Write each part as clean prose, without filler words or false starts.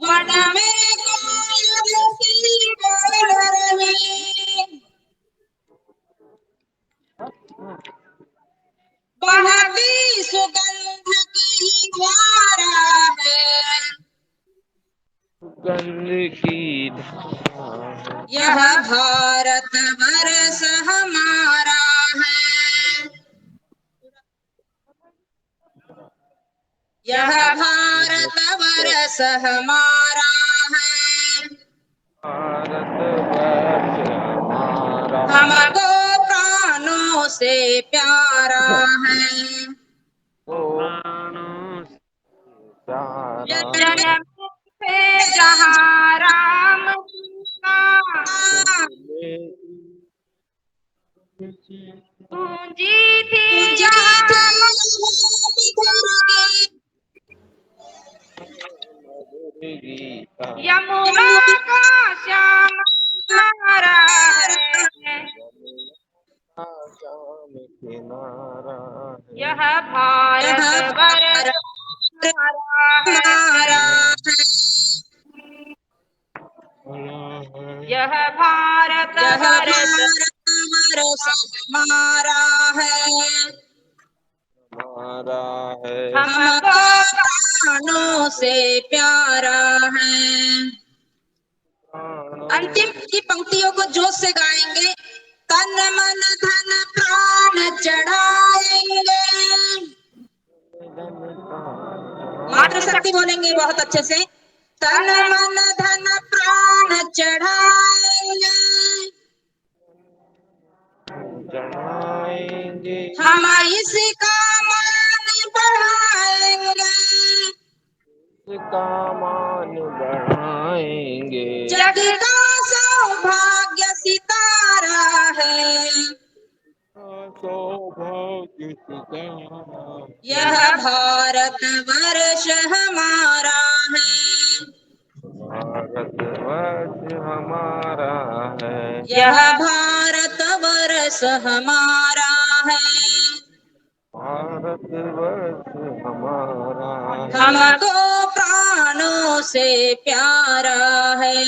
One में कोयल सी बोल रही, बहती सुगंध की धारा है, सुगंध की धारा है। यह भारत वर्ष हमारा है, यह भारत वर्ष हमारा है, भारत वर्ष हमारा हमको प्राणों से प्यारा है, प्राणों से प्यारा जन्म से जहाँ राम का पूंजी थी यहाँ गीता यमुना का श्याम किनारा है, श्याम किनारा है। यह भारत वर्ष हमारा है, यह भारत वर्ष हमारा है, हमारा है। हमको प्राणों से प्यारा है। अंतिम की पंक्तियों को जोश से गाएंगे। तन मन धन प्राण चढ़ाएंगे, मातृशक्ति बोलेंगे बहुत अच्छे से। तन मन धन प्राण चढ़ाएंगे, चढ़ाएंगे हम इसका मान बढ़ाएंगे, इसका मान बढ़ाएंगे। जग का सौभाग्य सितारा है, सौभाग्य सितारा यह भारत वर्ष हमारा है, भारत वर्ष हमारा है। यह भारत वर्ष हमारा है, भारत वर्ष हमारा है। हमको प्राणों से प्यारा है,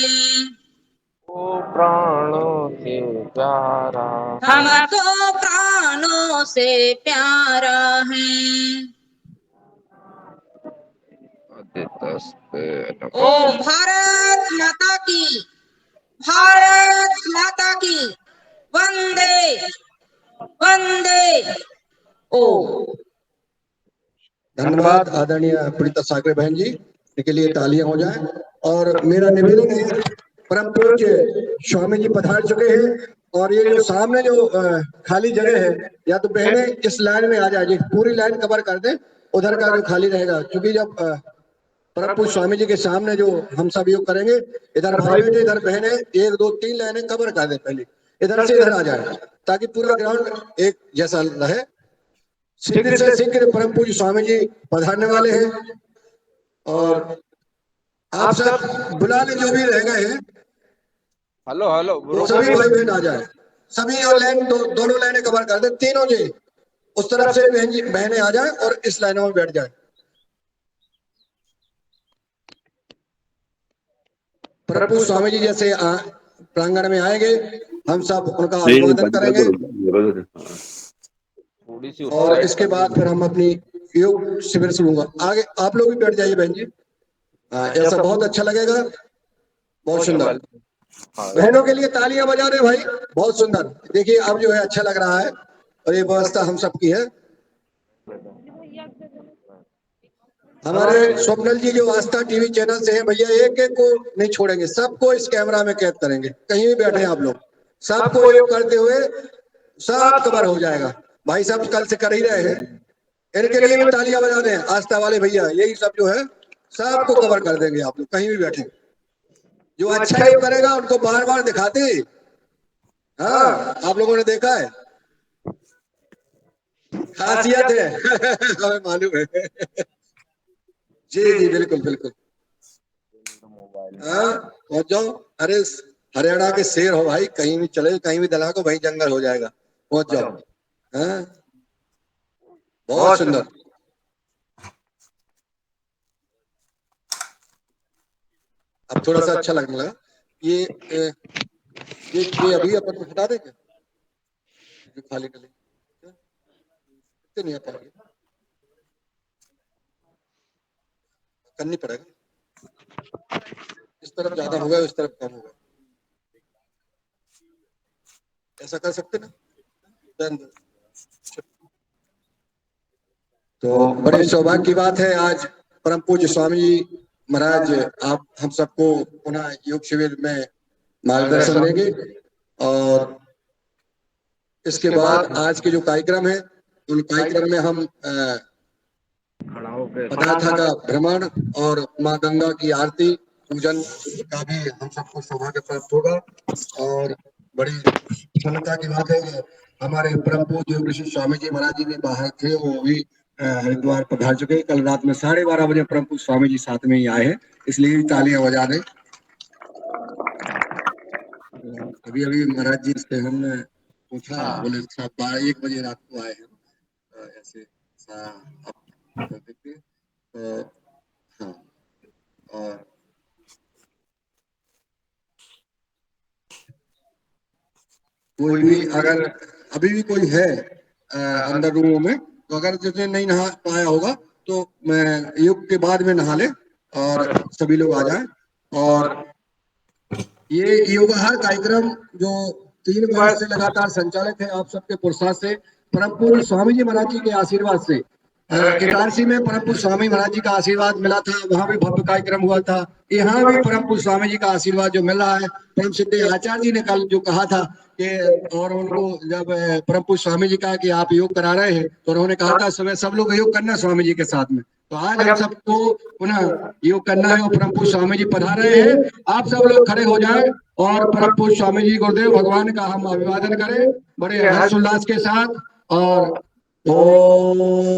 वो प्राणों से प्यारा हमको प्राणों से प्यारा है। ओम भारत माता की, भारत माता की, वंदे वंदे। ओम। धन्यवाद आदरणीय प्रीता सागरे बहन जी के लिए तालियां हो जाए। और मेरा निवेदन है, परम पूज्य स्वामी जी पधार चुके हैं और ये जो सामने जो खाली जगह है, या तो बहने इस लाइन में आ जाए, पूरी लाइन कवर कर दें, उधर का जो खाली रहेगा, क्योंकि जब परम पूज्य स्वामी जी के सामने जो हम सब योग करेंगे, इधर भाई बैठे, इधर बहने, 1 2 3 लाइनें कवर कर दें, पहले इधर से इधर आ जाए, ताकि पूरा ग्राउंड एक जैसा रहे। शीघ्र से शीघ्र परम पूज्य स्वामी जी पधारने वाले हैं और आप सब बुला ले, जो भी रह गए हैं हेलो हेलो वो सभी भाई बहन आ जाए, सभी और लाइन दोनों लाइनें कवर कर दे, तीनों जी उस तरफ से बहनें आ जाए और इस लाइनों में बैठ जाए। परम पूज्य स्वामी जी जैसे प्रांगण में आएंगे, हम सब उनका अभिवादन करेंगे और इसके बाद फिर हम अपनी योग शिविर शुरू होगा। आगे आप लोग भी बैठ जाइए बहन जी, ऐसा बहुत अच्छा लगेगा, बहुत सुंदर। बहनों के लिए तालियां बजा रहे भाई, बहुत सुंदर। देखिए अब जो है अच्छा लग रहा है और ये व्यवस्था हम सबकी है। हमारे स्वप्नल जी जो आस्था टीवी चैनल से है भैया, एक एक को नहीं छोड़ेंगे, सबको इस कैमरा में कैद करेंगे, कहीं भी बैठे आप लोग, सबको योग करते हुए सब कवर हो जाएगा। भाई साहब कल से कर ही रहे हैं, इनके लिए भी तालियां बजा दें, आस्था वाले भैया, यही सब जो है सबको कवर कर देंगे आप लोग, कहीं भी बैठे। जो अच्छा योग करेगा उनको बार बार दिखाते। हाँ, आप लोगों ने देखा है, खासियत है हमें मालूम है जी जी बिल्कुल बिल्कुल। हाँ पहुंच जाओ, अरे हरियाणा के शेर हो भाई, कहीं भी चले, कहीं भी दला को, वहीं जंगल हो जाएगा, पहुंच जाओ। हाँ बहुत सुंदर। अब थोड़ा सा अच्छा लगने लगा। ये ये अभी अपन हटा देंगे जो खाली डले, इतने नहीं आ पाएंगे, करनी पड़ेगा। इस तरफ ज्यादा होगा, इस तरफ कम होगा, ऐसा कर सकते ना। Then- तो बड़े सौभाग्य की बात है, आज परम पूज्य स्वामी जी महाराज आप हम सबको पुनः योग शिविर में मार्गदर्शन देंगे। और इसके बाद आज के जो कार्यक्रम है उन कार्यक्रम में हम खड़ा होके पदार्था का भ्रमण और माँ गंगा की आरती पूजन का भी हम सबको सौभाग्य प्राप्त होगा। और बड़ी प्रसन्नता की बात है कि हमारे परम पूज्य योग ऋषि स्वामी जी महाराज जी भी बाहर थे, वो भी हरिद्वार पधार चुके हैं। कल रात में 12:30 बजे परम पूज्य स्वामी जी साथ में ही आए हैं, इसलिए भी तालियां बजा रहे। अभी अभी महाराज जी से हमने पूछा, बोले साहब 12-1 बजे रात को आए हैं, ऐसे आप कर देते तो। हाँ, और कोई भी अगर अभी भी कोई है अंदर रूमों में, तो अगर जिसने नहीं नहा पाया होगा तो मैं योग के बाद में नहा ले और सभी लोग आ जाएं। और ये योगाहार कार्यक्रम जो 3 वर्ष से लगातार संचालित है आप सबके पुरस्कार से, परम पूज्य स्वामी जी महाराज जी के आशीर्वाद से। इटारसी में परम पूज्य स्वामी महाराज जी का आशीर्वाद मिला था, वहां भी भव्य कार्यक्रम हुआ था। यहाँ भी परम पूज्य स्वामी जी का आशीर्वाद जो मिल रहा है, परम सिद्धि आचार्य जी ने कल जो कहा था कि, और उनको जब परम पूज्य स्वामी जी कहा कि आप योग करा रहे हैं, तो उन्होंने कहा था समय सब लोग योग करना स्वामी जी के साथ में। तो आज हम सबको पुनः योग करना है और परम पूज्य स्वामी जी पधार रहे हैं। आप सब लोग खड़े हो जाएं और परम पूज्य स्वामी जी गुरुदेव भगवान का हम अभिवादन करें बड़े हर्षोल्लास के साथ। और ओम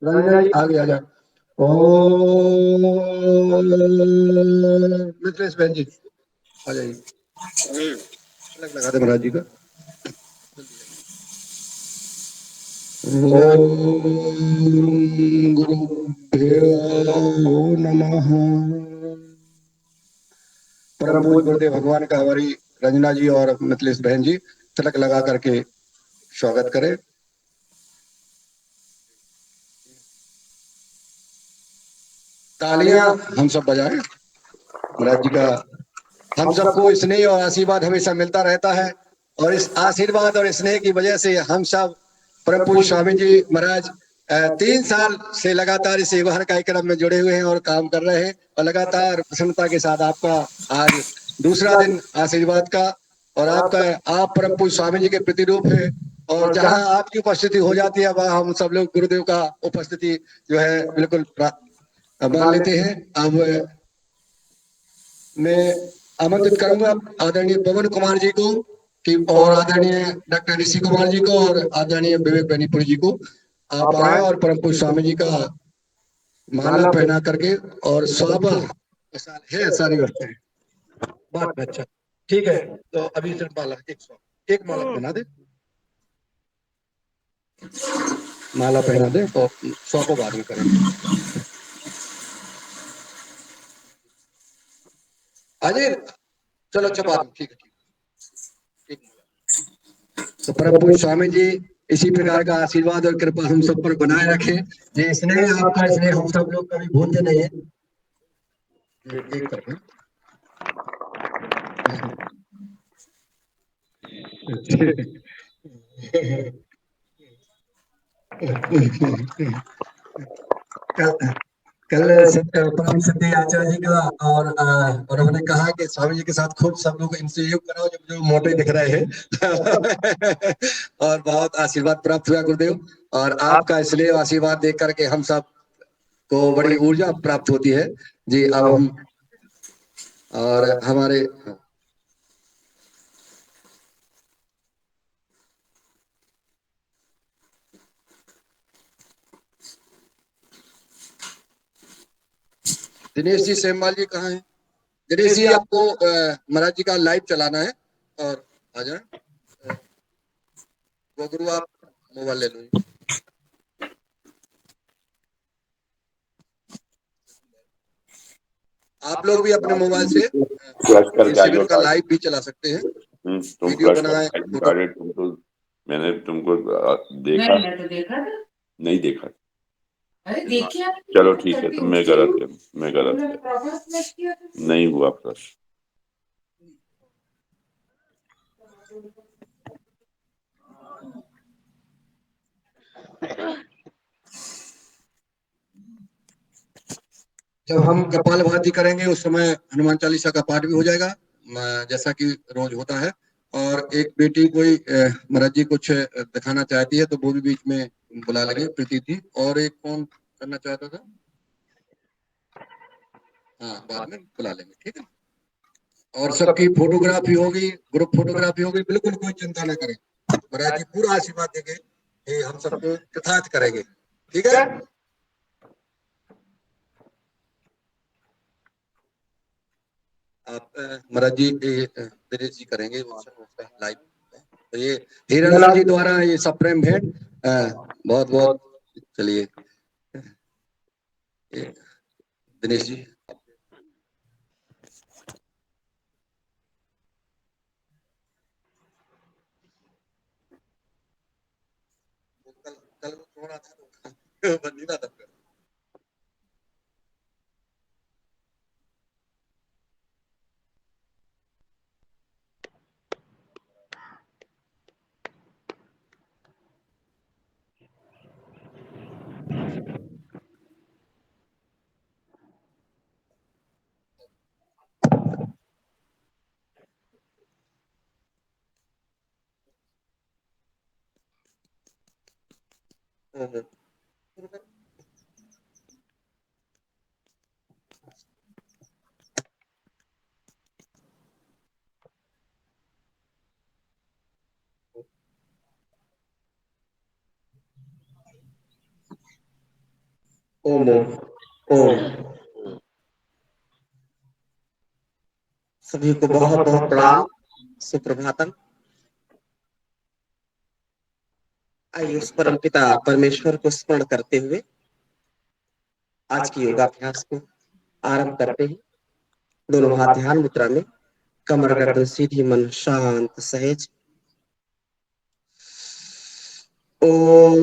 रंजना जी आगे आ जाए। ओम मित्रेश बहन जी आ जाइए, तिलक लगा दे महाराज जी का। ओम गुरुभ्यो नमः। परम पूज्य गुरुदेव भगवान का हमारी रंजना जी और मिथिलेश बहन जी तिलक लगा करके स्वागत करें। तालियां हम सब बजाएं महाराज जी का। हम सबको स्नेह और आशीर्वाद हमेशा मिलता रहता है, और इस आशीर्वाद और स्नेह की वजह से हम सब परम पूज्य स्वामी जी महाराज 3 साल से लगातार इस व्यवहार कार्यक्रम में जुड़े हुए हैं और काम कर रहे हैं। और लगातार प्रसन्नता के साथ आपका आज दूसरा दिन आशीर्वाद का, और आपका आप परम पूज्य स्वामी जी के प्रतिरूप है। और जहां आपकी उपस्थिति हो जाती है वहां हम सब लोग गुरुदेव का उपस्थिति जो है बिल्कुल मान लेते हैं। अब मैं आमंत्रित करूंगा आदरणीय पवन कुमार जी को कि, और आदरणीय डॉक्टर ऋषि कुमार जी को और आदरणीय विवेक बेनीपुरी जी को आप आए और परम पूज्य स्वामी जी का माला पहना करके और स्वाबा है सारी व्यवस्था है। बात अच्छा ठीक है, तो अभी सिर्फ माला एक माला पहना दे, माला पहना दे और स्वाबा बाद में करेंगे। अजय चलो अच्छा बाद में, ठीक है ठीक है। तो परम पूज्य स्वामी जी इसी प्रकार का आशीर्वाद और कृपा हम सब पर बनाए रखे। ये स्नेह आपका स्नेह हम सब लोग कभी भूलते नहीं है। एक तरफ कल कल परम सिद्धि आचार्य जी का और उन्होंने कहा कि स्वामी जी के साथ खूब सब लोग इनसे योग कराओ जब जो मोटे दिख रहे हैं। और बहुत आशीर्वाद प्राप्त हुआ गुरुदेव, और आपका इसलिए आशीर्वाद देख करके हम सब को बड़ी ऊर्जा प्राप्त होती है जी। अब हम और हमारे दिनेश जी सेमवाल जी कहाँ हैं? दिनेश जी आपको महाराज जी का लाइव चलाना है और आ जाए। गुरु आप मोबाइल ले लो। आप लोग भी अपने मोबाइल से फ्लश करके शिविर का लाइव भी चला सकते हैं। तुम वीडियो फ्लश बनाए करके तुमको मैंने तुमको देखा तो देखा था। नहीं देखा। अरे देखिए चलो ठीक है, तो मैं गलत नहीं हुआ फ्लश। जब हम कपालभाति करेंगे उस समय हनुमान चालीसा का पाठ भी हो जाएगा जैसा कि रोज होता है। और एक बेटी कोई महाराज जी कुछ दिखाना चाहती है तो वो भी बीच में बुला लेंगे, प्रीति थी। और एक कौन करना चाहता था? हाँ बाद में बुला लेंगे, ठीक है। और सबकी फोटोग्राफी होगी, ग्रुप फोटोग्राफी होगी, बिल्कुल कोई चिंता न करें। महाराज जी पूरा आशीर्वाद देंगे कि हम सबको कृतार्थ करेंगे, ठीक है। आप महाराज जी दिनेश जी करेंगे लाइव। तो ये हीरालाल जी द्वारा ये सप्रेम भेंट बहुत बहुत। चलिए दिनेश जी कल थोड़ा था बंदी ना था। ओम ओम। सभी को बहुत बहुत प्रणाम, सुप्रभातम। आइए उस परम पिता परमेश्वर को स्मरण करते हुए आज की योगाभ्यास को आरंभ करते हैं। दोनों हाथ ध्यान मुद्रा में, कमर गर्दन सीधी, मन शांत सहज। ओम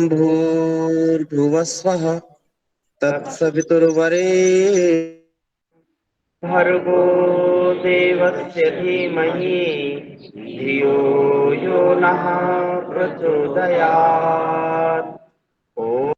भूर्भुवस्वः तत्सवितुर्वरेण्यं भर्गो देवस्य धीमहि धियो यो नः प्रचोदयात्। ओम।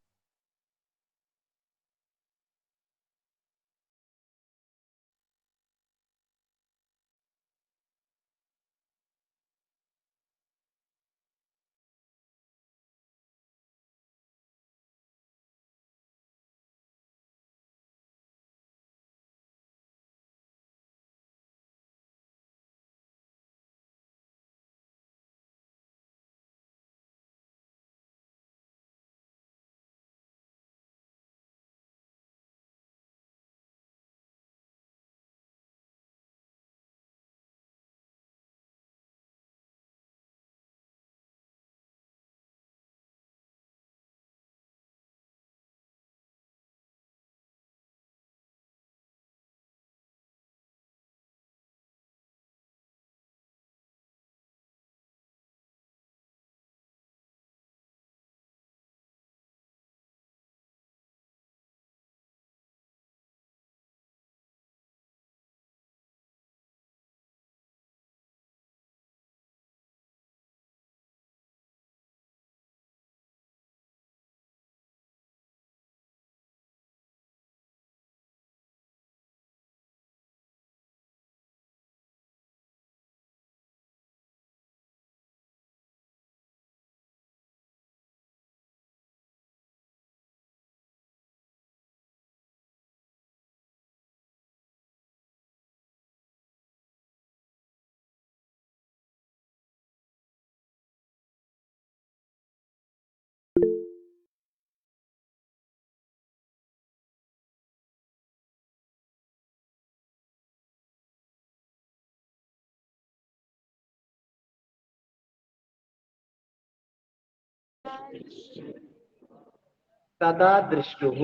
तदा दृष्टुः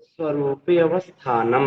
स्वरूपे अवस्थानम।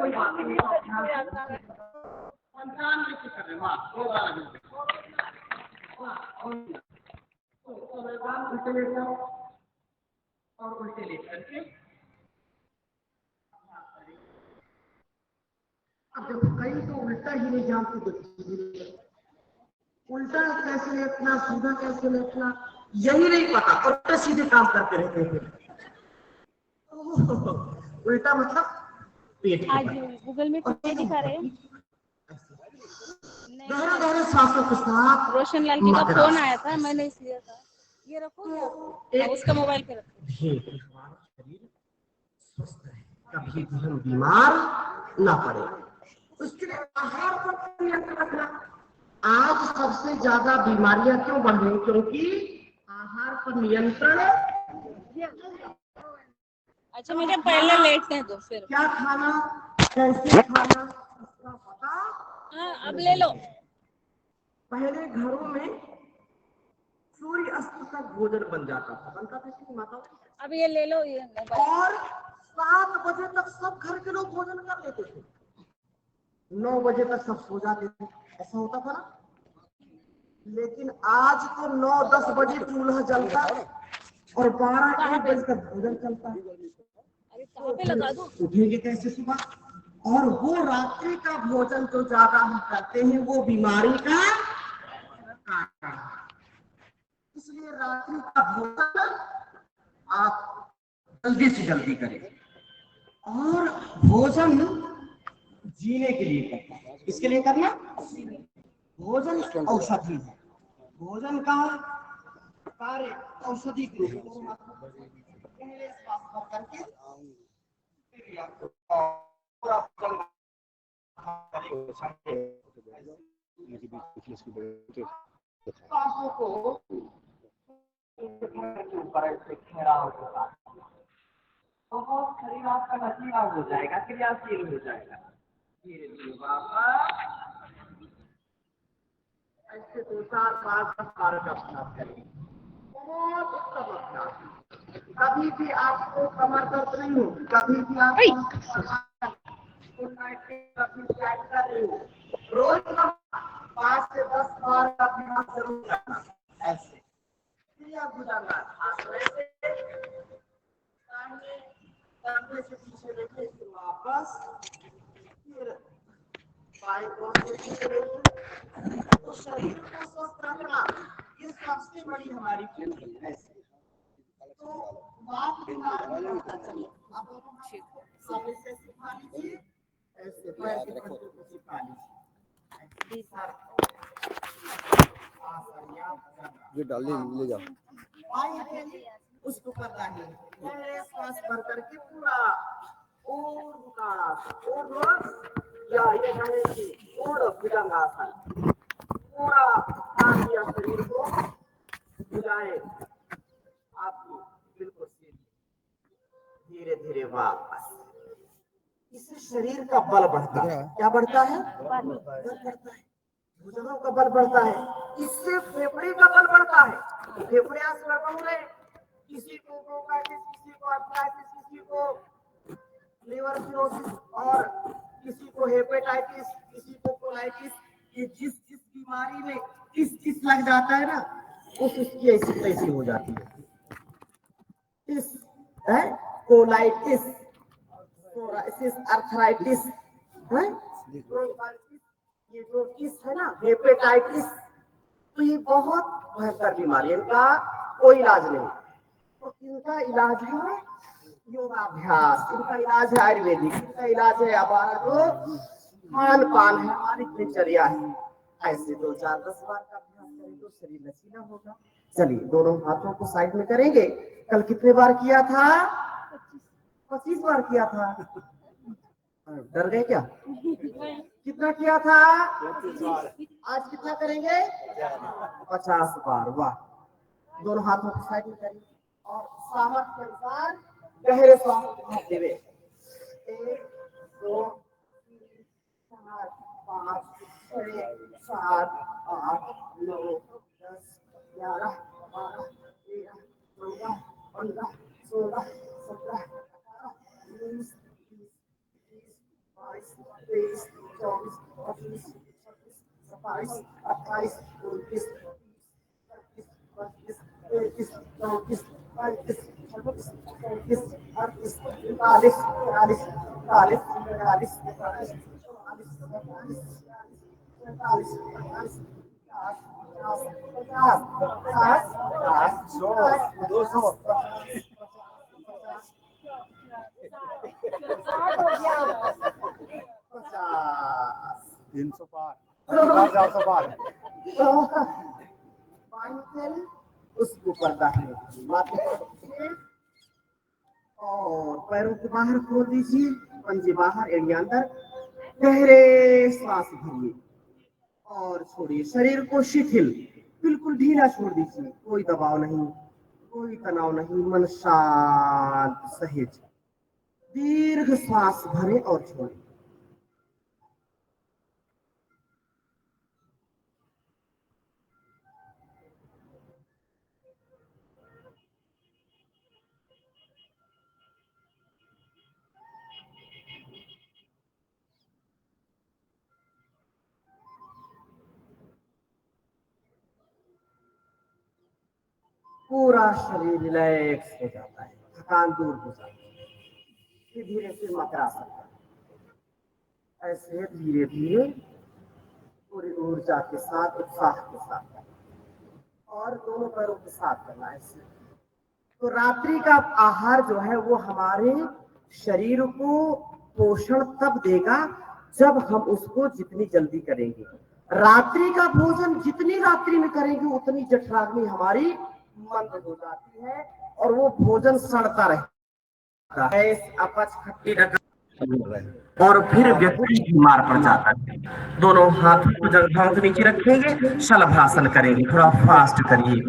कोई बात नहीं, आप ध्यान से 95 से कर रहे हैं। वाह, दो बार आगे वाह, उल्टे लेट जाओ और उल्टे लेट करके अब देखो कई तो उल्टा ही नहीं जानते, तो उल्टा कैसे लेटना, सीधा कैसे लेटना यही नहीं पता, और उल्टा सीधे काम करते रहते हैं। उल्टा मतलब पेट आज गूगल में कितने दिखा रहे हैं? गहरे गहरे सांसों के साथ रोशन लाल जी का फोन आया था, मैंने इसलिए कहा ये रखो क्या, उसका मोबाइल पे रखो। हमारा शरीर स्वस्थ रहे, कभी भी हम बीमार ना पड़े, उसके लिए आहार पर नियंत्रण रखना। आज सबसे ज्यादा बीमारियां क्यों बढ़ रही? क्योंकि आहार पर नियंत्रण। अच्छा मुझे पहले लेटने दो फिर। क्या खाना, कैसे खाना, इसका पता। हाँ अब ले लो। पहले घरों में सूर्य अस्त तक भोजन बन जाता था, बनता था कि माता। अब ये ले लो, ये मोबाइल। और 7 बजे तक सब घर के लोग भोजन कर लेते थे, 9 बजे तक सब सो जाते थे, ऐसा होता था ना। लेकिन आज तो 9-10 बजे चूल्हा जलता और 12-1 बजे तक भोजन चलता है। अरे कहाँ पे लगा दो? उठेंगे कैसे सुबह? और वो रात्रि का भोजन जो ज्यादा हम करते हैं वो बीमारी का कारण है। इसलिए रात्रि का भोजन आप जल्दी से जल्दी करें। और भोजन जीने के लिए करना, किसके लिए करना? भोजन औषधि है, भोजन का कार्य औषधि के रूप में पहले इस बात को करके सांसों को ऊपर ऐसे घेराव के साथ बहुत शरीर आपका लचीला हो जाएगा, क्रियाशील हो जाएगा। धीरे धीरे वापस ऐसे 2-4 बार 10 बार का अभ्यास करें, बहुत उत्तम अभ्यास। कभी भी आपको कमर दर्द नहीं होगी, कभी भी आपको रोज 5 से 10 बार का अभ्यास जरूर करना। ऐसे कंधे से पीछे लेके फिर वापस, फिर बाएं पांव से पीछे लेके, तो शरीर को स्वस्थ रखना ये सबसे बड़ी हमारी पूंजी है। तो बात अब सामने से सिखा लीजिए, ऐसे पैर के पट्टे को सिखा लीजिए। ये डाल ले जा। उसको करना है श्वास भर करके पूरा या ये है कि और भुजंगासन पूरा या शरीर को भुजाए आपको बिल्कुल सीधे। धीरे धीरे वापस, इससे शरीर का बल बढ़ता है। क्या बढ़ता है? बल बढ़ता है, भुजंगों का बल बढ़ता है, इससे फेफड़े का बल बढ़ता है। फेफड़े आज गड़बड़ हो रहे, किसी को ब्रोंकाइटिस, किसी को आर्थराइटिस, किसी को लिवर सिरोसिस और किसी को हेपेटाइटिस, किसी को कोलाइटिस। ये जिस जिस बीमारी में किस लग जाता है ना, उसकी ऐसी तैसी हो जाती है। इस है कोलाइटिस, सोराइसिस, आर्थराइटिस है, ये जो किस है ना, हेपेटाइटिस, तो ये बहुत भयंकर बीमारी है, इनका कोई इलाज नहीं। तो इनका इलाज है योगाभ्यास, इनका इलाज है आयुर्वेदिक, इनका इलाज है हमारा जो खान पान है, हमारी दिनचर्या है। ऐसे 2-4-10 बार का अभ्यास करें तो शरीर लचीला होगा। चलिए दोनों हाथों को साइड में करेंगे। कल कितने बार किया था? 25 बार किया था। डर गए क्या? कितना किया था? आज कितना करेंगे? 50 बार। वाह, दोनों हाथों को साइड में करिए और सामर्थ्य के अनुसार गहरे सांस लेवे। 1 2 3 4 5 6 7 8 9 10 11 12 13 14 15 16 17 18 19 20 21 27, 28, 29, 30, 31, 32, 33, 34, 35, 36, 38, 39, 40, 41, 42, 43, 300 पार 400 पार उसको पर्दा है माथे पर रखिए और पैरों को बाहर खोल दीजिए, पंजे बाहर एड़ियां अंदर, गहरे सांस भरिए और छोड़िए। शरीर को शिथिल बिल्कुल ढीला छोड़ दीजिए, कोई दबाव नहीं, कोई तनाव नहीं, मन शांत सहेज। दीर्घ सांस भरे और छोड़े। पूरा शरीर रिलैक्स हो जाता है, थकान दूर हो जाती है। फिर धीरे से मकरासन ऐसे धीरे धीरे पूरी ऊर्जा के साथ, उत्साह के साथ और दोनों पैरों के साथ करना है ऐसे। तो रात्रि का आहार जो है वो हमारे शरीर को पोषण तब देगा जब हम उसको जितनी जल्दी करेंगे। रात्रि का भोजन जितनी रात्रि में करेंगे उतनी जठराग्नि हमारी मंद हो जाती है और वो भोजन सड़ता रहता है, अपच खट्टी और फिर व्यक्ति बीमार पड़ जाता है। दोनों हाथों को जंघाओं के नीचे रखेंगे, शलभासन करेंगे, थोड़ा फास्ट करिए।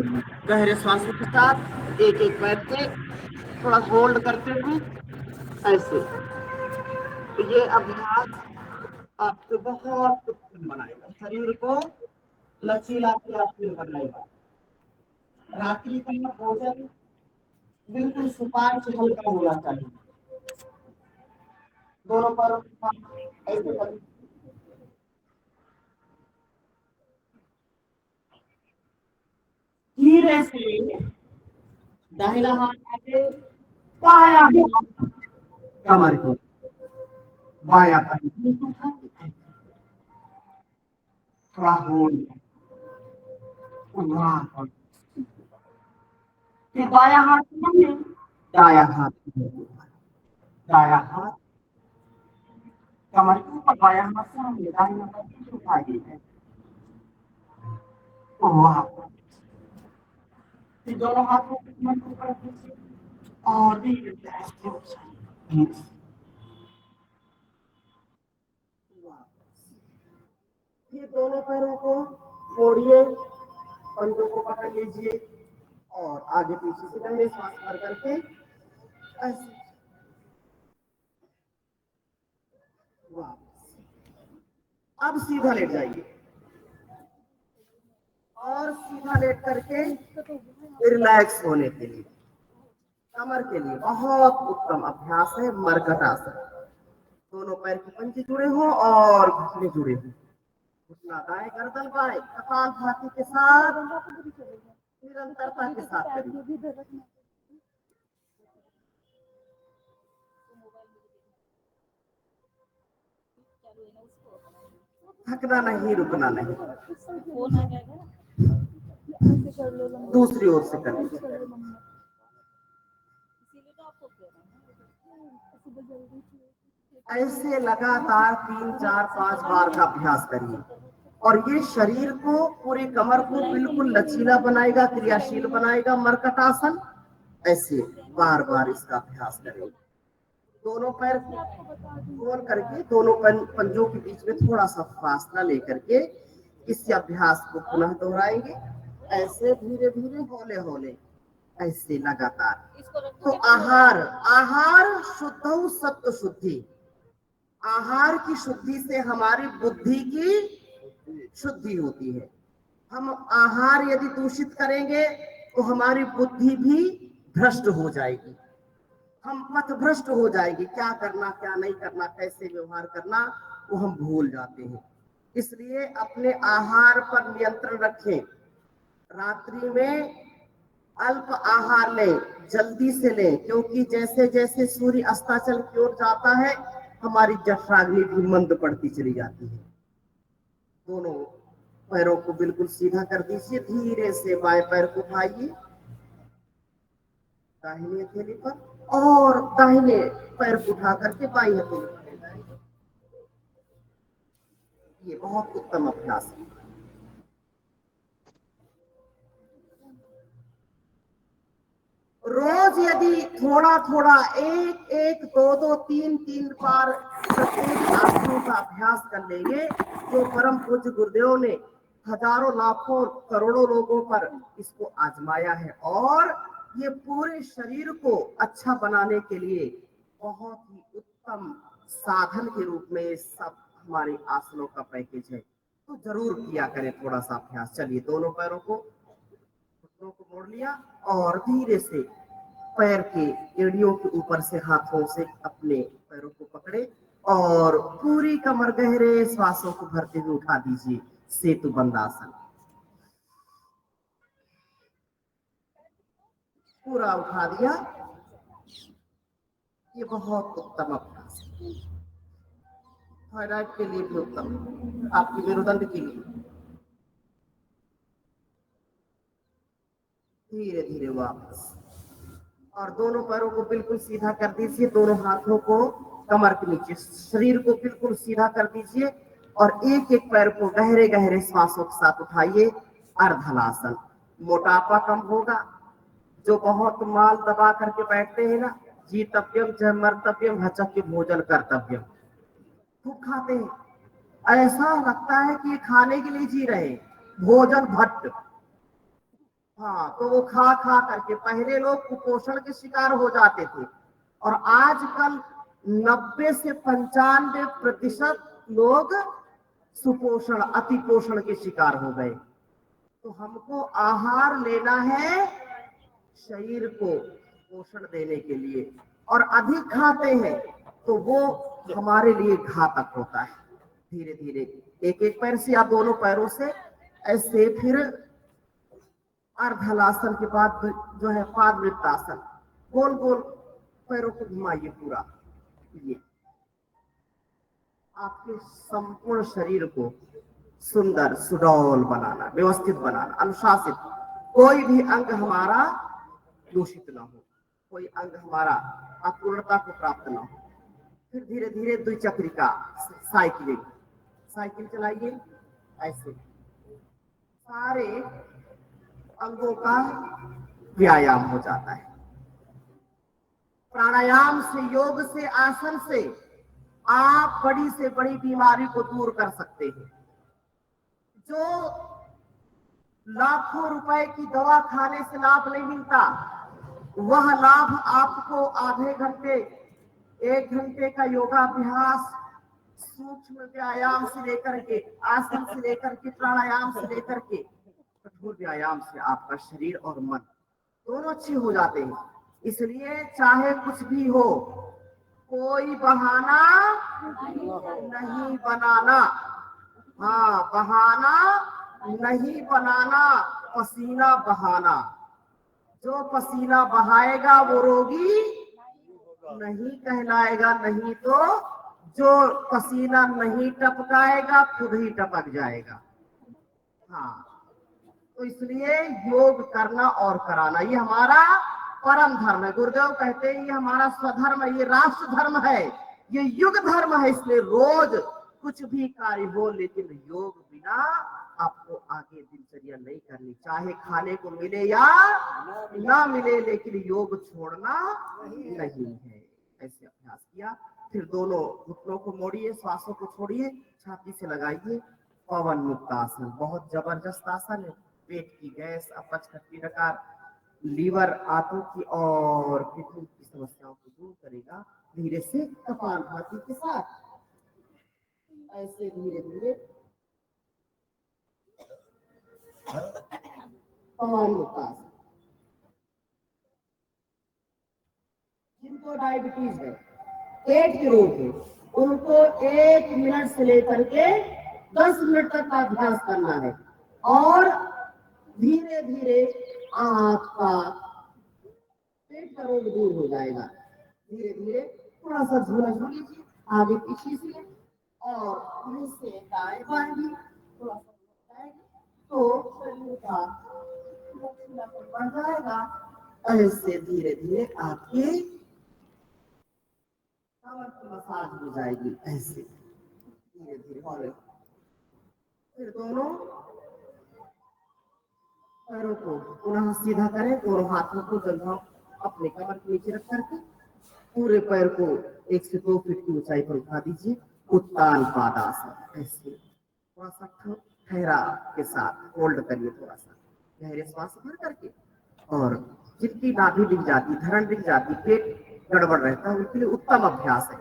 गहरे श्वासों के साथ एक एक पैर से थोड़ा होल्ड करते हुए ऐसे। तो ये अभ्यास आपको बहुत उत्तम बनाएगा, शरीर को लचीला बनाएगा। रात्रि का भोजन बिल्कुल सुपाच्य हल्का होना चाहिए। दोनों पैरों के साथ ऐसे करें। धीरे से दाहिना हाथ आगे, बायां हाथ कमर को, बायां हाथ थोड़ा होल्ड, फिर बायां हाथ दायां हाथ, दायां हाथ कमर के ऊपर, बायां हाथ सामने, दाहिना हाथ पीछे उठाइए है। फिर दोनों हाथों को कमर के ऊपर रखिए और धीरे से ये दोनों पैरों को मोड़िए, पंजों को पकड़ लीजिए और आगे पीछे से लंबे सांस भर करके ऐसे। अब सीधा लेट जाइए और सीधा लेट करके रिलैक्स होने के लिए, कमर के लिए बहुत उत्तम अभ्यास है मरकटासन। दोनों पैर के पंजे जुड़े हो और घुटने जुड़े हो, घुटना दाएं, गर्दन बाएं, कपालभाति के साथ निरंतरता के साथ करिए। थकना नहीं, रुकना नहीं, दूसरी ओर से करिए। ऐसे लगातार 3, 4, 5 बार का अभ्यास करिए और ये शरीर को, पूरी कमर को बिल्कुल लचीला बनाएगा, क्रियाशील बनाएगा। मरकटासन ऐसे बार बार इसका अभ्यास करें। दोनों पैर खोल करके दोनों पंजों के बीच में थोड़ा सा फासला लेकर के इस अभ्यास को पुनः दोहराएंगे। ऐसे धीरे धीरे हौले हौले ऐसे लगातार। तो आहार शुद्ध सत्व शुद्धि, आहार की शुद्धि से हमारी बुद्धि की शुद्धि होती है। हम आहार यदि दूषित करेंगे तो हमारी बुद्धि भी भ्रष्ट हो जाएगी, हम पथ भ्रष्ट हो जाएगी। क्या करना क्या नहीं करना, कैसे व्यवहार करना वो हम भूल जाते हैं। इसलिए अपने आहार पर नियंत्रण रखें। रात्रि में अल्प आहार लें, जल्दी से लें, क्योंकि जैसे जैसे सूर्य अस्ताचल की ओर जाता है हमारी जठराग्नि भी मंद पड़ती चली जाती है। दोनों पैरों को बिल्कुल सीधा कर दीजिए, धीरे से बाएं पैर को उठाइए दाहिनी हथेली पर और दाहिने पैर को उठा करके बाईं हथेली पर ले जाएंगे। ये बहुत उत्तम अभ्यास है। रोज यदि थोड़ा थोड़ा एक एक दो दो तीन तीन बार प्रत्येक आसनों का अभ्यास कर लेंगे, जो परम पूज्य गुरुदेव ने हजारों लाखों करोड़ों लोगों पर इसको आजमाया है, और ये पूरे शरीर को अच्छा बनाने के लिए बहुत ही उत्तम साधन के रूप में ये सब हमारे आसनों का पैकेज है। तो जरूर किया करें थोड़ा सा अभ्यास। चलिए, दोनों पैरों को, घुटनों को मोड़ लिया और धीरे से पैर के एड़ियों के ऊपर से हाथों से अपने पैरों को पकड़े और पूरी कमर गहरे श्वासों को भरते हुए उठा दीजिए, सेतु बंदासन। पूरा उठा दिया। ये बहुत उत्तम अभ्यास है, थायराइड के लिए भी उत्तम, आपकी मेरुदंड के लिए। धीरे धीरे वापस, और दोनों पैरों को बिल्कुल सीधा कर दीजिए, दोनों हाथों को कमर के नीचे, शरीर को बिल्कुल सीधा कर दीजिए और एक एक पैर को गहरे गहरे श्वासों के साथ उठाइए। अर्धलासन। मोटापा कम होगा। जो बहुत माल दबा करके बैठते हैं ना, जीतव्यम च मर्तव्यम हचक के भोजन कर्तव्यम, खूब खाते हैं, ऐसा लगता है कि खाने के लिए जी रहे, भोजन भट्ट। हाँ, तो वो खा खा करके पहले लोग कुपोषण के शिकार हो जाते थे, और आजकल 90 से 95% लोग सुपोषण, अति पोषण के शिकार हो गए। तो हमको आहार लेना है शरीर को पोषण देने के लिए, और अधिक खाते हैं तो वो हमारे लिए घातक होता है। धीरे धीरे एक एक पैर से या दोनों पैरों से ऐसे, फिर अर्धलासन के बाद जो है पादवृत्तासन, गोल गोल पैरों को घुमाइए पूरा। ये आपके संपूर्ण शरीर को सुंदर सुडौल बनाना, व्यवस्थित बनाना, अनुशासित, कोई भी अंग हमारा दूषित ना हो, कोई अंग हमारा अपूर्णता को प्राप्त ना हो। फिर धीरे धीरे द्विचक्रिका साइकिलिंग, साइकिल चलाइए ऐसे, सारे अंगों का व्यायाम हो जाता है। प्राणायाम से, योग से, आसन से आप बड़ी से बड़ी बीमारी को दूर कर सकते हैं। जो लाखों रुपए की दवा खाने से लाभ नहीं मिलता, वह लाभ आपको आधे घंटे, 1 घंटे का योगाभ्यास, सूक्ष्म व्यायाम से लेकर के, आसन से लेकर के, प्राणायाम से लेकर के, कठोर व्यायाम से आपका शरीर और मन दोनों अच्छे हो जाते हैं। इसलिए चाहे कुछ भी हो, कोई बहाना नहीं बनाना। हाँ, बहाना नहीं बनाना, पसीना बहाना। जो पसीना बहाएगा वो रोगी नहीं कहलाएगा, नहीं तो जो पसीना नहीं टपकाएगा खुद ही टपक जाएगा। हाँ, तो इसलिए योग करना और कराना ये हमारा परम धर्म है। गुरुदेव कहते हैं ये हमारा स्वधर्म है, ये राष्ट्र धर्म है, ये युग धर्म है। इसलिए रोज कुछ भी कार्य हो, लेकिन योग बिना आपको आगे दिनचर्या नहीं करनी। चाहे खाने को मिले या ना मिले, लेकिन योग छोड़ना नहीं है। ऐसे अभ्यास किया। फिर दोनों घुटनों को मोड़िए, श्वासों को छोड़िए, छाती से लगाइए। पवन मुक्त आसन बहुत जबरदस्त आसन है। पेट की गैस, अपच, खट्टी डकार, लीवर, आंतों की और किडनी की समस्याओं को दूर करेगा। धीरे से कपालभाति के साथ ऐसे धीरे धीरे पवन मुक्त आसन। जिनको डायबिटीज है, पेट के रोग है, उनको 1 मिनट से लेकर के 10 मिनट तक का अभ्यास करना है और धीरे धीरे आपका पेट का रोग दूर हो जाएगा। धीरे धीरे थोड़ा सा झूला झूल लीजिए आगे पीछे से और मुंह से दाएं बाएं भी थोड़ा सा जाएगी तो शरीर का लचीलापन बढ़ जाएगा। ऐसे धीरे धीरे आपके कमर की मसाज हो जाएगी। ऐसे धीरे धीरे और फिर दोनों पैरों को पुनः सीधा करें, दोनों हाथों को जंघाओं अपने कमर के नीचे रख करके पूरे पैर को 1 से 2 फीट की ऊंचाई पर उठा दीजिए। उत्तान पादासन। ऐसे थोड़ा सा ठहराव के साथ होल्ड करिए, थोड़ा सा गहरे श्वास भर करके। और जिनकी नाभि दिख जाती, धरण दिख जाती, पेट गड़बड़ रहता है, उनके लिए उत्तम अभ्यास है,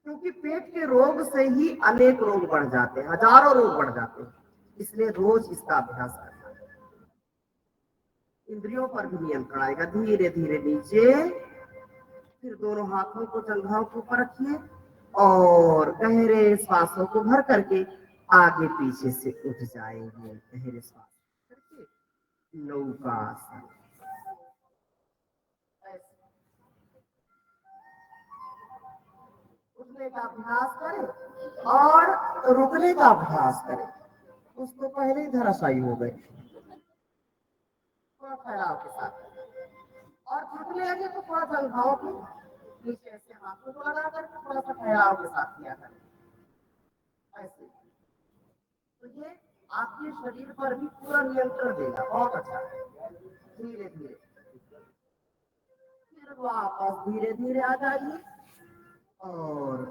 क्योंकि पेट के रोग से ही अनेक रोग बढ़ जाते हैं, हजारों रोग बढ़ जाते हैं। इसलिए रोज इसका अभ्यास करना है। इंद्रियों पर भी नियंत्रण आएगा। धीरे धीरे नीचे, फिर दोनों हाथों को जंघाओं के ऊपर रखिए और गहरे सांसों को भर करके आगे पीछे से उठ जाएंगे। गहरे सांस करके नौकासन। उठने का अभ्यास करें और रुकने का अभ्यास करें। उसको पहले ही धराशायी हो गए, थोड़ा फैलाव के साथ। और थकने लगे तो थोड़ा जंघाओं को नीचे ऐसे हाथों को लगा करके थोड़ा सा फैलाव के साथ किया करें। ऐसे तो ये आपके शरीर पर भी पूरा नियंत्रण देगा। बहुत अच्छा। धीरे धीरे फिर वापस धीरे धीरे आ जाइए और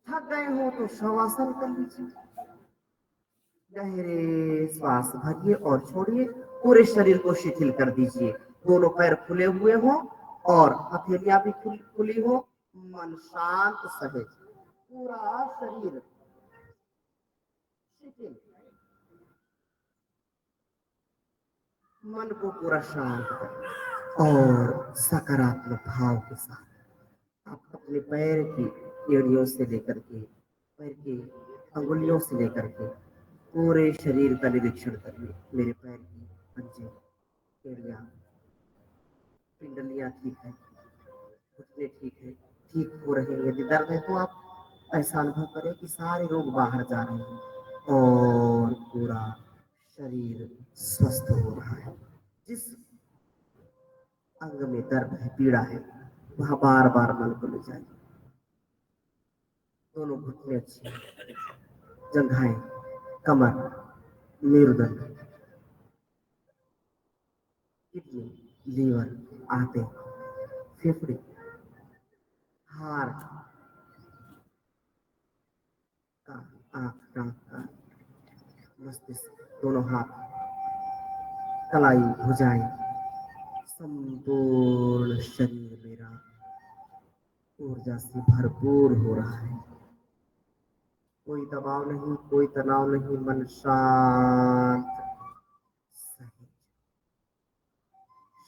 थक गए हो तो शवासन कर लीजिए। गहरे श्वास भरिए और छोड़िए। पूरे शरीर को शिथिल कर दीजिए। दोनों पैर खुले हुए हो और हथेलियां भी खुली हो। मन शांत सहज, पूरा शरीर शिथिल। मन को पूरा शांत करें और सकारात्मक भाव के साथ आप अपने पैर की एड़ियों से लेकर के पैर की अंगुलियों से लेकर के पूरे शरीर का निरीक्षण करिए। मेरे पैर की पंजे, एड़ियां, पिंडलियां ठीक है, घुटने ठीक है, ठीक हो रहे हैं। यदि दर्द है तो आप ऐसा अनुभव करें कि सारे रोग बाहर जा रहे हैं और पूरा शरीर स्वस्थ हो रहा है। जिस अंग में दर्द है, पीड़ा है, वहां बार बार मन को ले जाइए। दोनों घुटने अच्छे, जंघाएं, कमर, मेरुदंड, किडनी, लीवर, आंतें, फेफड़े, हार्ट, आंख, नाक, मस्तिष्क, दोनों हाथ, कलाई, भुजाएं, संपूर्ण शरीर मेरा ऊर्जा से भरपूर हो रहा है। कोई दबाव नहीं, कोई तनाव नहीं, मन शांत सहज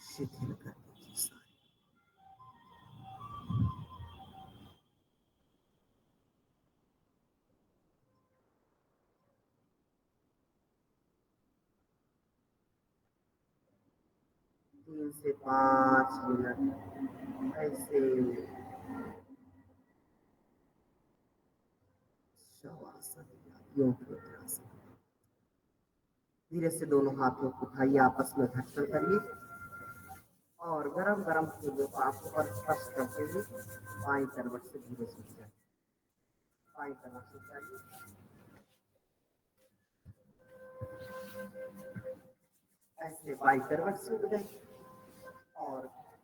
शिथिल कर दीजिए। तीन से 5 मिनट ऐसे शवासन, योग मुद्रासन। धीरे से दोनों हाथों को उठाइए, आपस में घर्षण करिए और गरम गरम फूलों को आप ऊपर स्पर्श करते हुए बाईं करवट से धीरे से उठ जाइए। बाईं करवट से उठाइए, ऐसे बाईं करवट से उठ जाइए और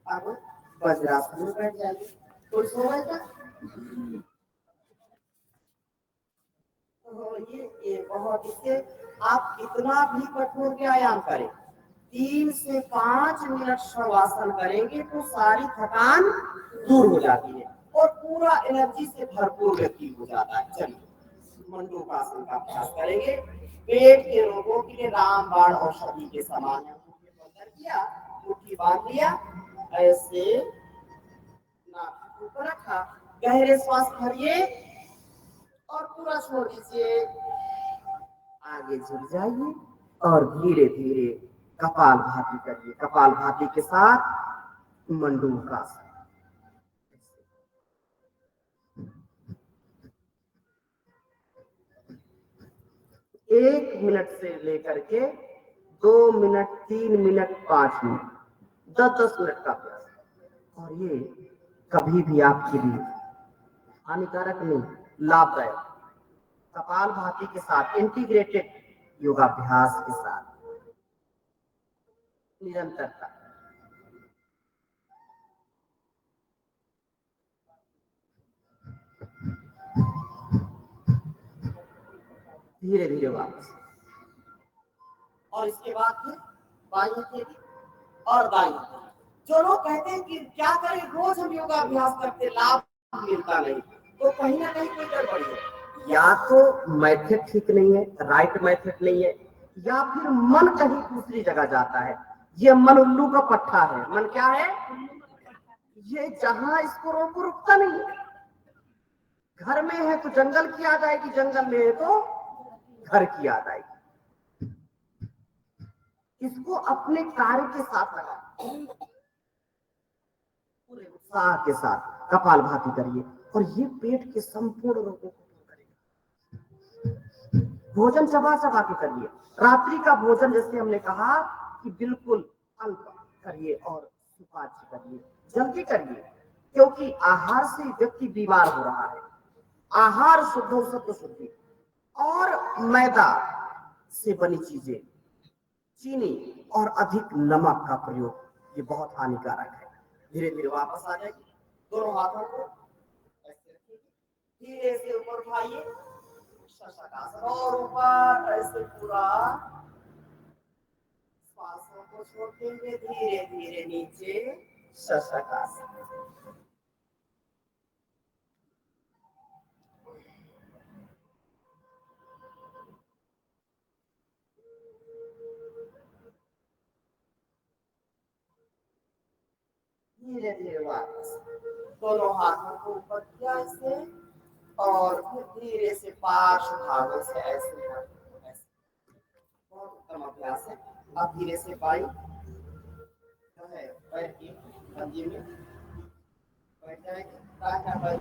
अब वज्रासन में बैठ जाइए। कोई सोएगा तो ये बहुत, इससे आप कितना भी कठोर व्यायाम करें, 3 से 5 मिनट शवासन करेंगे तो सारी थकान दूर हो जाती है और पूरा एनर्जी से भरपूर व्यक्ति हो जाता है। चलिए मंडूकासन का अभ्यास करेंगे। पेट के रोगों के लिए रामबाण औषधि के समान है। किया, मुट्ठी बांध लिया, ऐसे नाक ऊपर रखा गहरे श्वास भरिए और पूरा छोड़ दीजिए। आगे झुक जाइए और धीरे धीरे कपाल भाती करिए। कपाल भाती के साथ मंडूकासन। 1 मिनट से लेकर के 2 मिनट, 3 मिनट, 5 मिनट, 10-10 मिनट का अभ्यास। और ये कभी भी आपके लिए हानिकारक नहीं, लाभदायक। कपाल भाती के साथ इंटीग्रेटेड योगाभ्यास के साथ निरंतरता। धीरे धीरे वापस। और इसके बाद फिर बाईं हथेली और दाईं हथेली। जो लोग कहते हैं कि क्या करें, रोज हम योगाभ्यास करते लाभ मिलता नहीं, तो कहीं ना कहीं कोई गड़बड़ी है। या तो मेथड ठीक नहीं है, राइट मेथड नहीं है, या फिर मन कहीं दूसरी जगह जाता है। ये मन उल्लू का पट्टा है। मन क्या है? ये जहां इसको रोको रुकता नहीं है। घर में है तो जंगल की याद आएगी, जंगल में है तो घर की याद आएगी। इसको अपने कार्य के साथ लगा, पूरे उत्साह के साथ कपाल भाती करिए और ये पेट के संपूर्ण रोगों को दूर करेगा। भोजन चबा चबा के करिए। रात्रि का भोजन जैसे हमने कहा कि बिल्कुल अल्प करिए और सुपाच्य करिए, जल्दी करिए, क्योंकि आहार से व्यक्ति बीमार हो रहा है। आहार शुद्ध सत्व शुद्धि और मैदा से बनी चीजें, चीनी और अधिक नमक का प्रयोग, ये बहुत हानिकारक है। धीरे धीरे वापस आ जाएगी। दोनों हाथों को ऐसे रखिए, धीरे से ऊपर उठाइए, शशकासन, और ऊपर ऐसे पूरा श्वासों को छोड़ते हुए धीरे धीरे नीचे शशकासन। धीरे धीरे वापस दोनों हाथों को ऊपर किया ऐसे, और फिर धीरे से पार्श्व भागों से ऐसे बहुत उत्तम अभ्यास है। अब धीरे से बाई जो है पैर की पंजे में बैठ जाएंगे।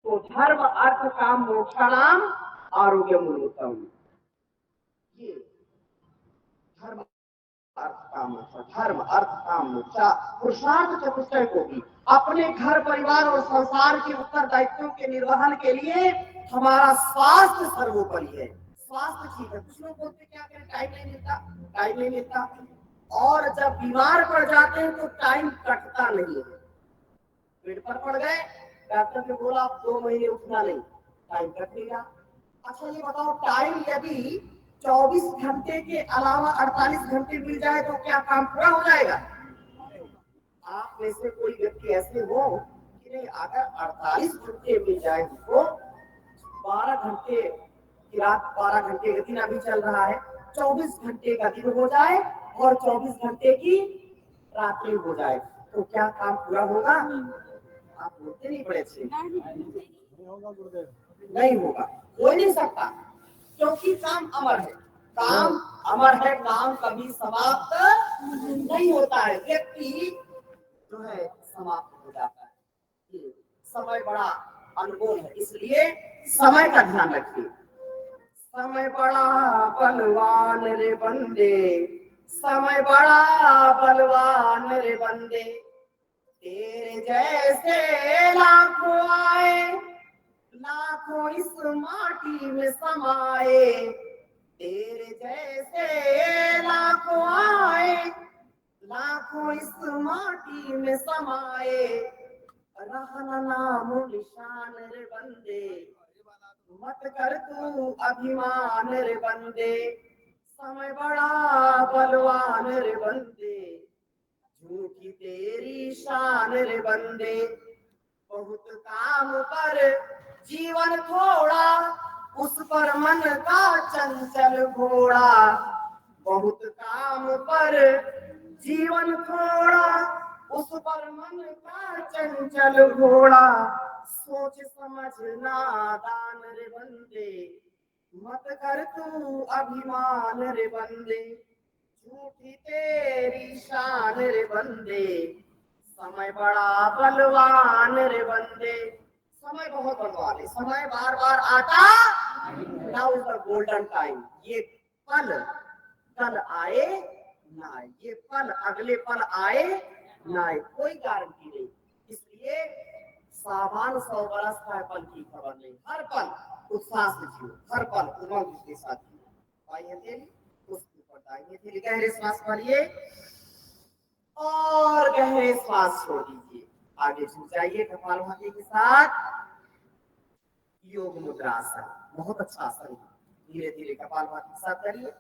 तो धर्म अर्थ काम मोक्षाणाम आरोग्य मूलतम। ये धर्म अर्थ काम, धर्म अर्थ काम मोक्ष पुरुषार्थ चतुष्टय को भी अपने घर परिवार और संसार के उत्तरदायित्वों के निर्वहन के लिए हमारा स्वास्थ्य सर्वोपरि है। स्वास्थ्य ठीक है। कुछ लोग बोलते क्या करें, टाइम नहीं मिलता, टाइम नहीं मिलता, और जब बीमार पड़ जाते हैं तो टाइम कटता नहीं है। पेट पर पड़ गए, डॉक्टर ने बोला 2 महीने उठना नहीं, टाइम कट गया। अच्छा ये बताओ, टाइम यदि 24 घंटे के अलावा 48 घंटे मिल जाए तो क्या काम पूरा हो जाएगा? आप में से कोई व्यक्ति ऐसे हो कि नहीं, अगर 48 घंटे मिल जाए तो 12 घंटे की रात, 12 घंटे का दिन अभी चल रहा है, 24 घंटे का दिन हो जाए और 24 घंटे की रात्रि हो जाए, तो क्या काम पूरा होगा? आप बोलते नहीं बड़े अच्छे। नहीं होगा, हो नहीं सकता, क्योंकि काम अमर है। काम अमर है, काम कभी समाप्त नहीं होता है। व्यक्ति जो है समाप्त हो जाता है। समय बड़ा अनमोल है, इसलिए समय का ध्यान रखिए। समय बड़ा बलवान रे बंदे, समय बड़ा बलवान रे बंदे, तेरे जैसे लाखों आए, लाखों इस माटी में समाए, तेरे जैसे लाखों आए, लाखों इस माटी में समाए, रहना नामो निशान रे बंदे, मत कर तू अभिमान रे बंदे, समय बड़ा बलवान रे बंदे, झूठी तेरी शान रे बंदे, बहुत काम पर जीवन थोड़ा, उस पर मन का चंचल घोड़ा, बहुत काम पर जीवन थोड़ा, उस पर मन का चंचल घोड़ा, सोच समझ नादान रे बंदे, मत कर तू अभिमान रे बंदे, झूठी तेरी शान रे बंदे, समय बड़ा बलवान रे बंदे। समय बहुत बलवान है, समय बार बार आता, now is the golden time. ये पल कल आए ना आए, ये पल अगले पल आए ना आए, कोई गारंटी नहीं। इसलिए सावन 100 बरस का है, पल की खबर नहीं। हर पल उत्साह से जियो, हर पल उमंग के साथ जियो। आइए तेरी उसके ऊपर दाइए तेरी, गहरे सांस भरिए और गहरे सांस छोड़ दीजिए। आगे झुक जाइए कपालभाति के साथ, योग मुद्रा आसन, बहुत अच्छा आसन है। धीरे धीरे कपालभाति के साथ करिए।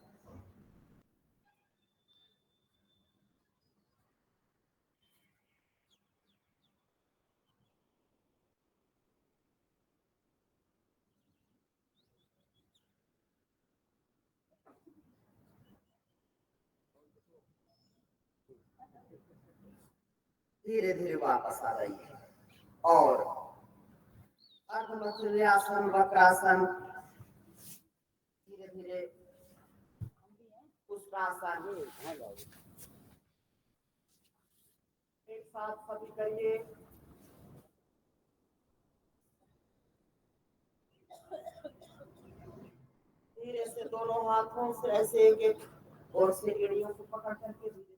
धीरे धीरे वापस आ जाइए और अर्धमचर्यासन, वक्रासन, धीरे धीरे पुष्टासन, एक साथ सभी करिए। धीरे से दोनों हाथों से ऐसे एक एक और से एड़ियों को पकड़ करके धीरे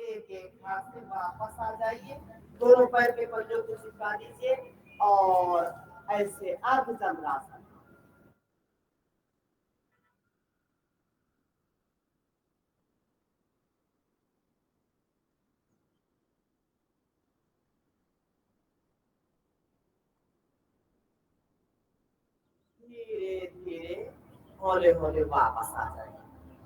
एक एक हाथ से वापस आ जाइए। दोनों पैर के पंजों को चिपका दीजिए और ऐसे अर्ध चंद्रासन। धीरे धीरे हौले हौले वापस आ जाएंगे।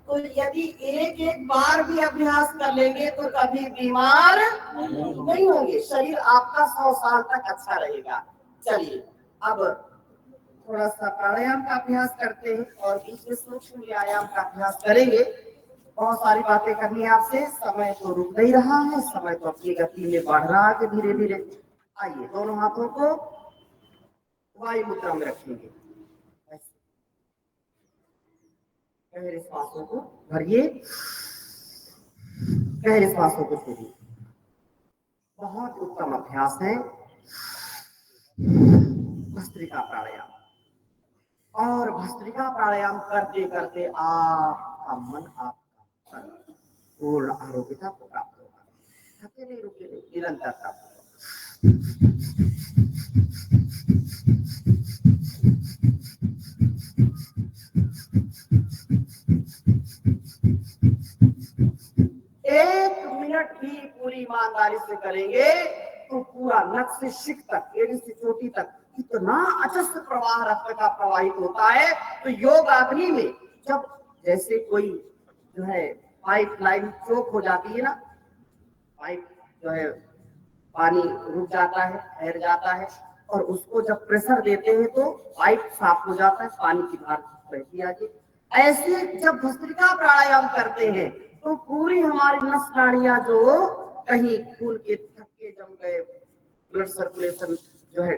तो यदि एक एक बार भी अभ्यास कर लेंगे तो कभी बीमार नहीं होंगे, शरीर आपका 100 साल तक अच्छा रहेगा। चलिए अब थोड़ा सा प्राणायाम का अभ्यास करते हैं और बीच में सूक्ष्म व्यायाम का अभ्यास करेंगे। बहुत सारी बातें करनी है आपसे, समय तो रुक नहीं रहा है, समय तो अपनी गति में बढ़ रहा है धीरे धीरे। आइए दोनों हाथों को वायु मुद्रा में रखेंगे, गहरे श्वासों को भरिए, गहरे श्वासों को छोड़िए। बहुत उत्तम अभ्यास है भस्त्रिका प्राणायाम। और भस्त्रिका प्राणायाम करते करते आपका मन, आपका तन पूर्ण आरोग्यता को प्राप्त होगा। थके नहीं, रुके नहीं, निरंतरता होगा। एक मिनट भी पूरी ईमानदारी से करेंगे तो पूरा नक से शिख तक, एड़ी से चोटी तक इतना अचस्त प्रवाह रक्त का प्रवाहित होता है। तो योग अग्नि में जब जैसे कोई जो है पाइप लाइन चोक हो जाती है ना, पाइप जो है पानी रुक जाता है, ठहर जाता है, और उसको जब प्रेशर देते हैं तो पाइप साफ हो जाता है, पानी की धार बहती आगे। ऐसे जब भस्त्रिका प्राणायाम करते हैं तो पूरी हमारी नस नाड़ियां जो कहीं खून के थक्के जम गए, ब्लड सर्कुलेशन जो है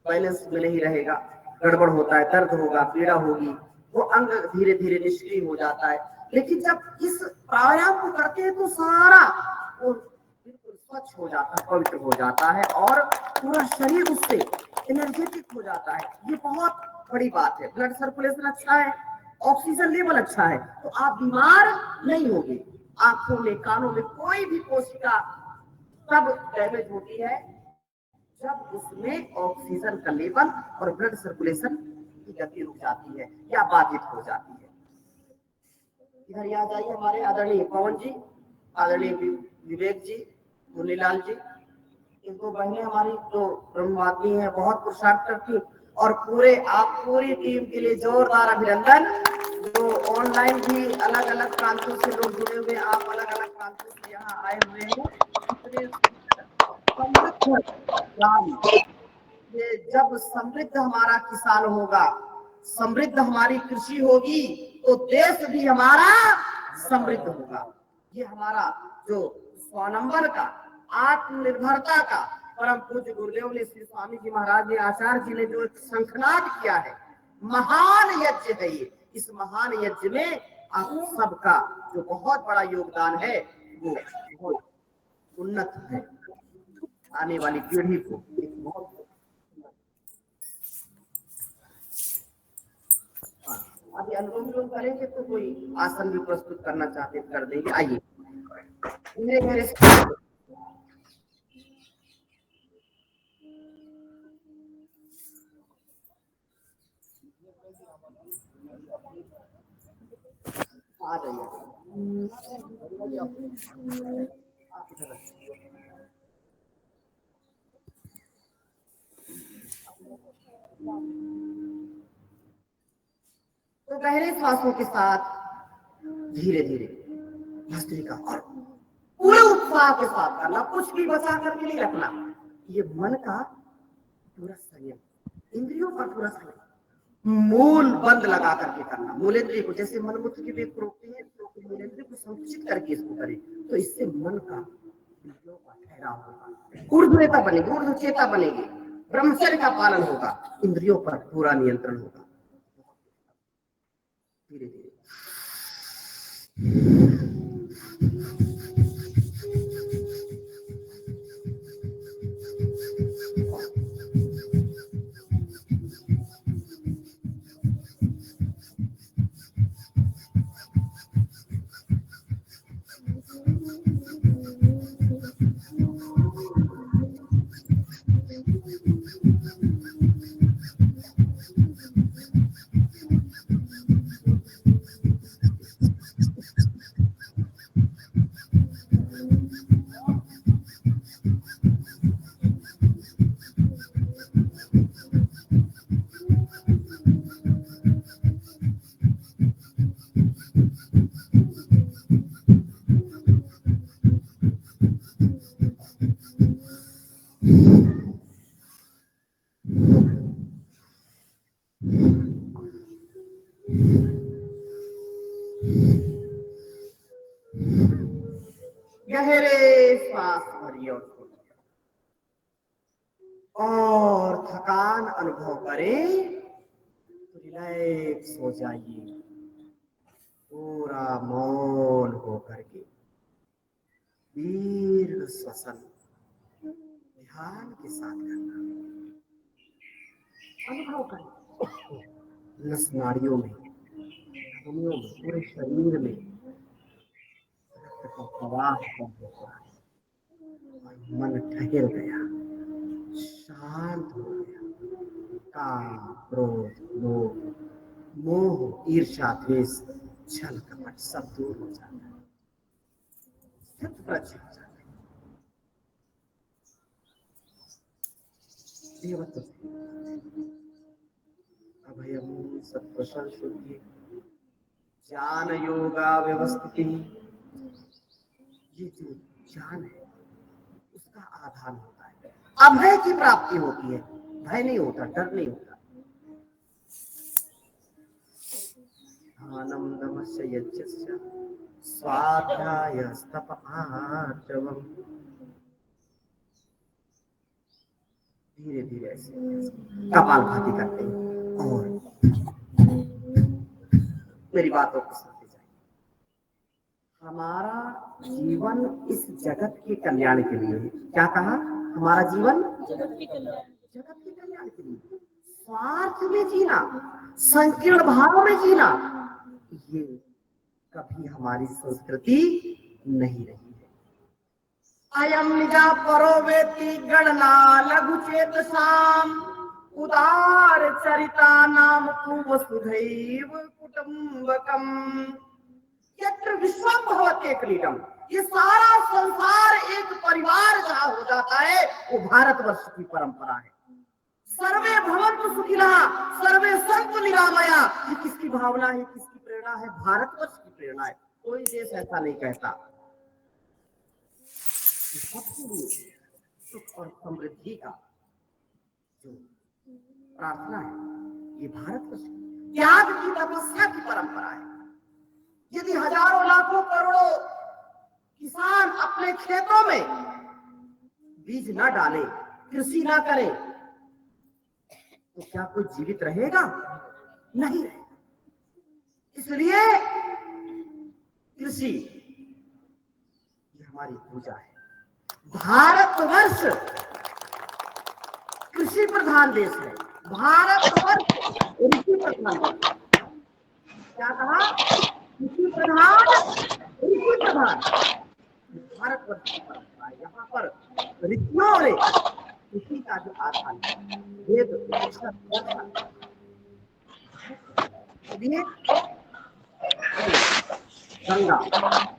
बैलेंस में नहीं रहेगा, गड़बड़ होता है, दर्द होगा, पीड़ा होगी, वो अंग धीरे धीरे निष्क्रिय हो जाता है। लेकिन जब इस प्राणायाम को करते हैं तो सारा वो बिल्कुल स्वच्छ हो जाता है, पवित्र हो जाता है और पूरा शरीर उससे एनर्जेटिक हो जाता है। ये बहुत बड़ी बात है। ब्लड सर्कुलेशन अच्छा है, ऑक्सीजन लेवल अच्छा है तो आप बीमार नहीं होंगे। आंखों में, कानों में कोई भी कोशिका तब डैमेज होती है जब उसमें ऑक्सीजन का लेवल और ब्लड सर्कुलेशन की गति रुक जाती है या बाधित हो जाती है। इधर आ जाइए हमारे आदरणीय पवन जी, आदरणीय विवेक जी, मुरलीलाल जी, इनको बहनें हमारी जो ब्रह्मवादिनी है, बहुत पुरुषार्थ करती और पूरे आप पूरी टीम के लिए जोरदार अभिनंदन। जो ऑनलाइन भी अलग अलग प्रांतों से लोग जुड़े हुए, आप अलग अलग प्रांतों से यहाँ आए हुए हैं। ये जब समृद्ध हमारा किसान होगा, समृद्ध हमारी कृषि होगी, तो देश भी हमारा समृद्ध होगा। ये हमारा जो स्वावलंबन का, आत्मनिर्भरता का परम पूज्य गुरुदेव ने, श्री स्वामी जी महाराज ने, आचार्य जी ने जो एक शंखनाद किया है, महान यज्ञ है ये। इस महान यज्ञ में आप सबका जो बहुत बड़ा योगदान है, वो बहुत उन्नत है। आने वाली पीढ़ी को एक बहुत अभी अनुलोम विलोम करेंगे, तो कोई आसन भी प्रस्तुत करना चाहते कर देंगे। आइए धीरे धीरे आ जाइए। तो गहरे सांसों के साथ धीरे धीरे भस्त्रिका और पूरे उत्साह के साथ करना, कुछ भी बचा करके नहीं रखना। ये मन का पूरा संयम, इंद्रियों पर पूरा संयम, मूल बंद लगा करके करना। मूलेंद्रिय को जैसे मन मूत्र के वेग को रोकते हैं, तो मूलेंद्रिय को संकुचित करके इसको करें, तो इससे मन का इंद्रियों का ठहराव होगा, ऊर्ध्वरेता बनेगी, ऊर्ध्वचेता बनेगी, ब्रह्मचर्य का पालन होगा, इंद्रियों पर पूरा नियंत्रण होगा। धीरे धीरे गहरे श्वास भरिए और थकान अनुभव करें तो रिलैक्स हो जाइए, पूरा मौन होकर के दीर्घ श्वसन ध्यान के साथ करना। अनुभव करें नस नाड़ियों में, पूरे शरीर में प्रवाह होता है, मन ठहर गया, शांत हो गया। काम, क्रोध, लोभ, मोह, ईर्ष्या, द्वेष, छल, कपट सब दूर हो जाता है, स्थित प्रज्ञ हो जाता है। अभयम सत्वशल शुद्धि ज्ञान योगा व्यवस्थिति। ये जो ज्ञान है उसका आधार होता है, अभय की प्राप्ति होती है, भय नहीं होता, डर नहीं होता। ध्यानम नमस्य यज्ञस्य स्वाध्यायस्तप आर्जवम्। धीरे धीरे ऐसे कपालभाति करते हैं और मेरी बातों को सुनते जाइए। हमारा जीवन इस जगत के कल्याण के लिए है। क्या कहा? हमारा जीवन जगत के कल्याण के लिए। स्वार्थ में जीना, संकीर्ण भाव में जीना, ये कभी हमारी संस्कृति नहीं रही है। अयम निजा परो वेति गणना लघु चेतसाम उदार चरिता नाम तु वसुधैव कुटुंबकम यत्र विश्वम भवते क्रीडम। ये सारा संसार एक परिवार जहां हो जाता है वो भारतवर्ष की परंपरा है। सर्वे भवन्तु सुखिनः सर्वे सन्तु निरामया। ये किसकी भावना है, किसकी प्रेरणा है, भारतवर्ष की प्रेरणा है। कोई देश ऐसा नहीं कहता। सबके लिए सुख और समृद्धि का जो प्रार्थना है, ये भारतवर्ष त्याग की तपस्या की परंपरा है। यदि हजारों लाखों करोड़ों किसान अपने खेतों में बीज न डाले, कृषि न करे, तो क्या कोई जीवित रहेगा? नहीं रहेगा। इसलिए कृषि ये हमारी पूजा है। भारतवर्ष कृषि प्रधान देश है। भारतवर्ष कृषि प्रधान देश। क्या कहा? कृषि प्रधान, कृषि प्रधान भारतवर्ष की परंपरा है। यहाँ पर ऋषियों ने कृषि का जो आधार है, वेद, उपनिषद, दर्शन, इसलिए गंगा,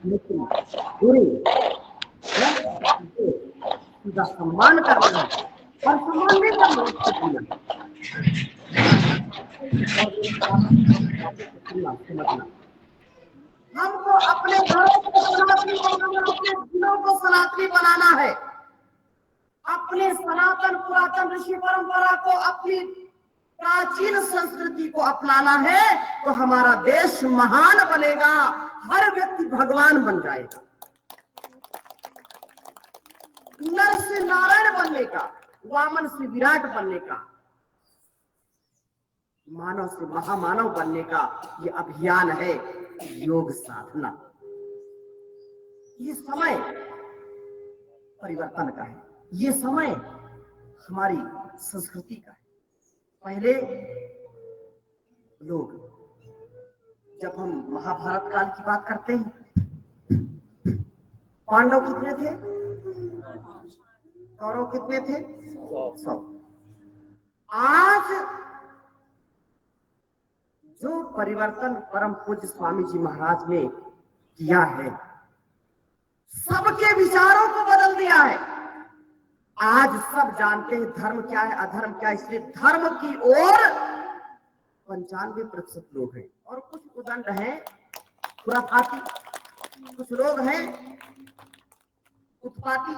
मिट्टी, सूर्य का सम्मान करना है और सम्मान नहीं करना समझना। हमको अपने घरों को सनातनी बनाना, अपने दिलों को सनातनी बनाना है। अपने सनातन पुरातन ऋषि परंपरा को, अपनी प्राचीन संस्कृति को अपनाना है, तो हमारा देश महान बनेगा, हर व्यक्ति भगवान बन जाएगा। नर से नारायण बनने का, वामन से विराट बनने का, मानव से महामानव बनने का ये अभियान है, योग साधना। ये समय परिवर्तन का है, ये समय हमारी संस्कृति का है। पहले लोग, जब हम महाभारत काल की बात करते हैं, पांडव कितने थे? कौरव कितने थे? 100। आज जो परिवर्तन परम पूज्य स्वामी जी महाराज ने किया है, सबके विचारों को बदल दिया है। आज सब जानते हैं धर्म क्या है, अधर्म क्या है। इसलिए धर्म की ओर 95% लोग हैं, और कुछ उदंड हैं खुराफाती, कुछ लोग हैं उत्पाती,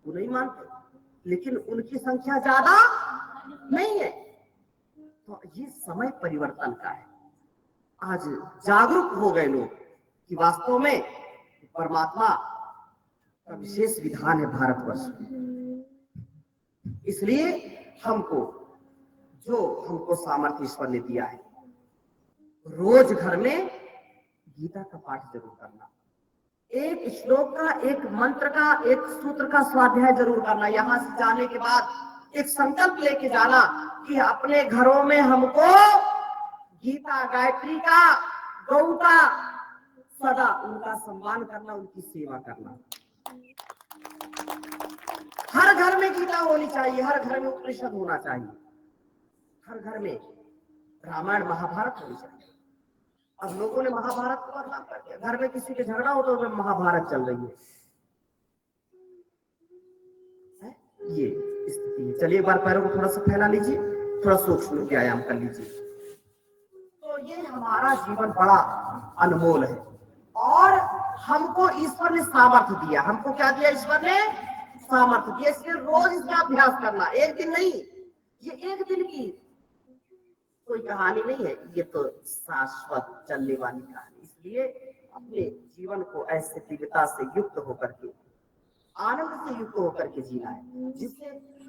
वो नहीं मानते, लेकिन उनकी संख्या ज्यादा नहीं है। तो ये समय परिवर्तन का है। आज जागरूक हो गए लोग कि वास्तव में परमात्मा का विशेष विधान है भारतवर्ष में। इसलिए हमको सामर्थ्य ईश्वर ने दिया है, रोज घर में गीता का पाठ जरूर करना, एक श्लोक का, एक मंत्र का, एक सूत्र का स्वाध्याय जरूर करना। यहाँ से जाने के बाद एक संकल्प लेके जाना कि अपने घरों में हमको गीता, गायत्री का, गौ का सदा उनका सम्मान करना, उनकी सेवा करना। हर घर में गीता होनी चाहिए, हर घर में उपनिषद होना चाहिए, हर घर में रामायण महाभारत होनी चाहिए। अब लोगों ने महाभारत को बदनाम कर दिया। घर में किसी के झगड़ा हो तो महाभारत चल रही है। ये स्थिति है। चलिए एक बार पैरों को थोड़ा सा फैला लीजिए, थोड़ा सूक्ष्म व्यायाम कर लीजिए। तो ये हमारा जीवन बड़ा अनमोल है, और हमको ईश्वर ने सामर्थ्य दिया। हमको क्या दिया? ईश्वर ने सामर्थ्य दिया। इसलिए रोज इसका अभ्यास करना, एक दिन नहीं। ये एक दिन की कोई कहानी नहीं है, ये तो शाश्वत चलने वाली कहानी। इसलिए अपने जीवन को ऐसे दिव्यता से युक्त होकर के, आनंद से युक्त होकर के जीना है, जिससे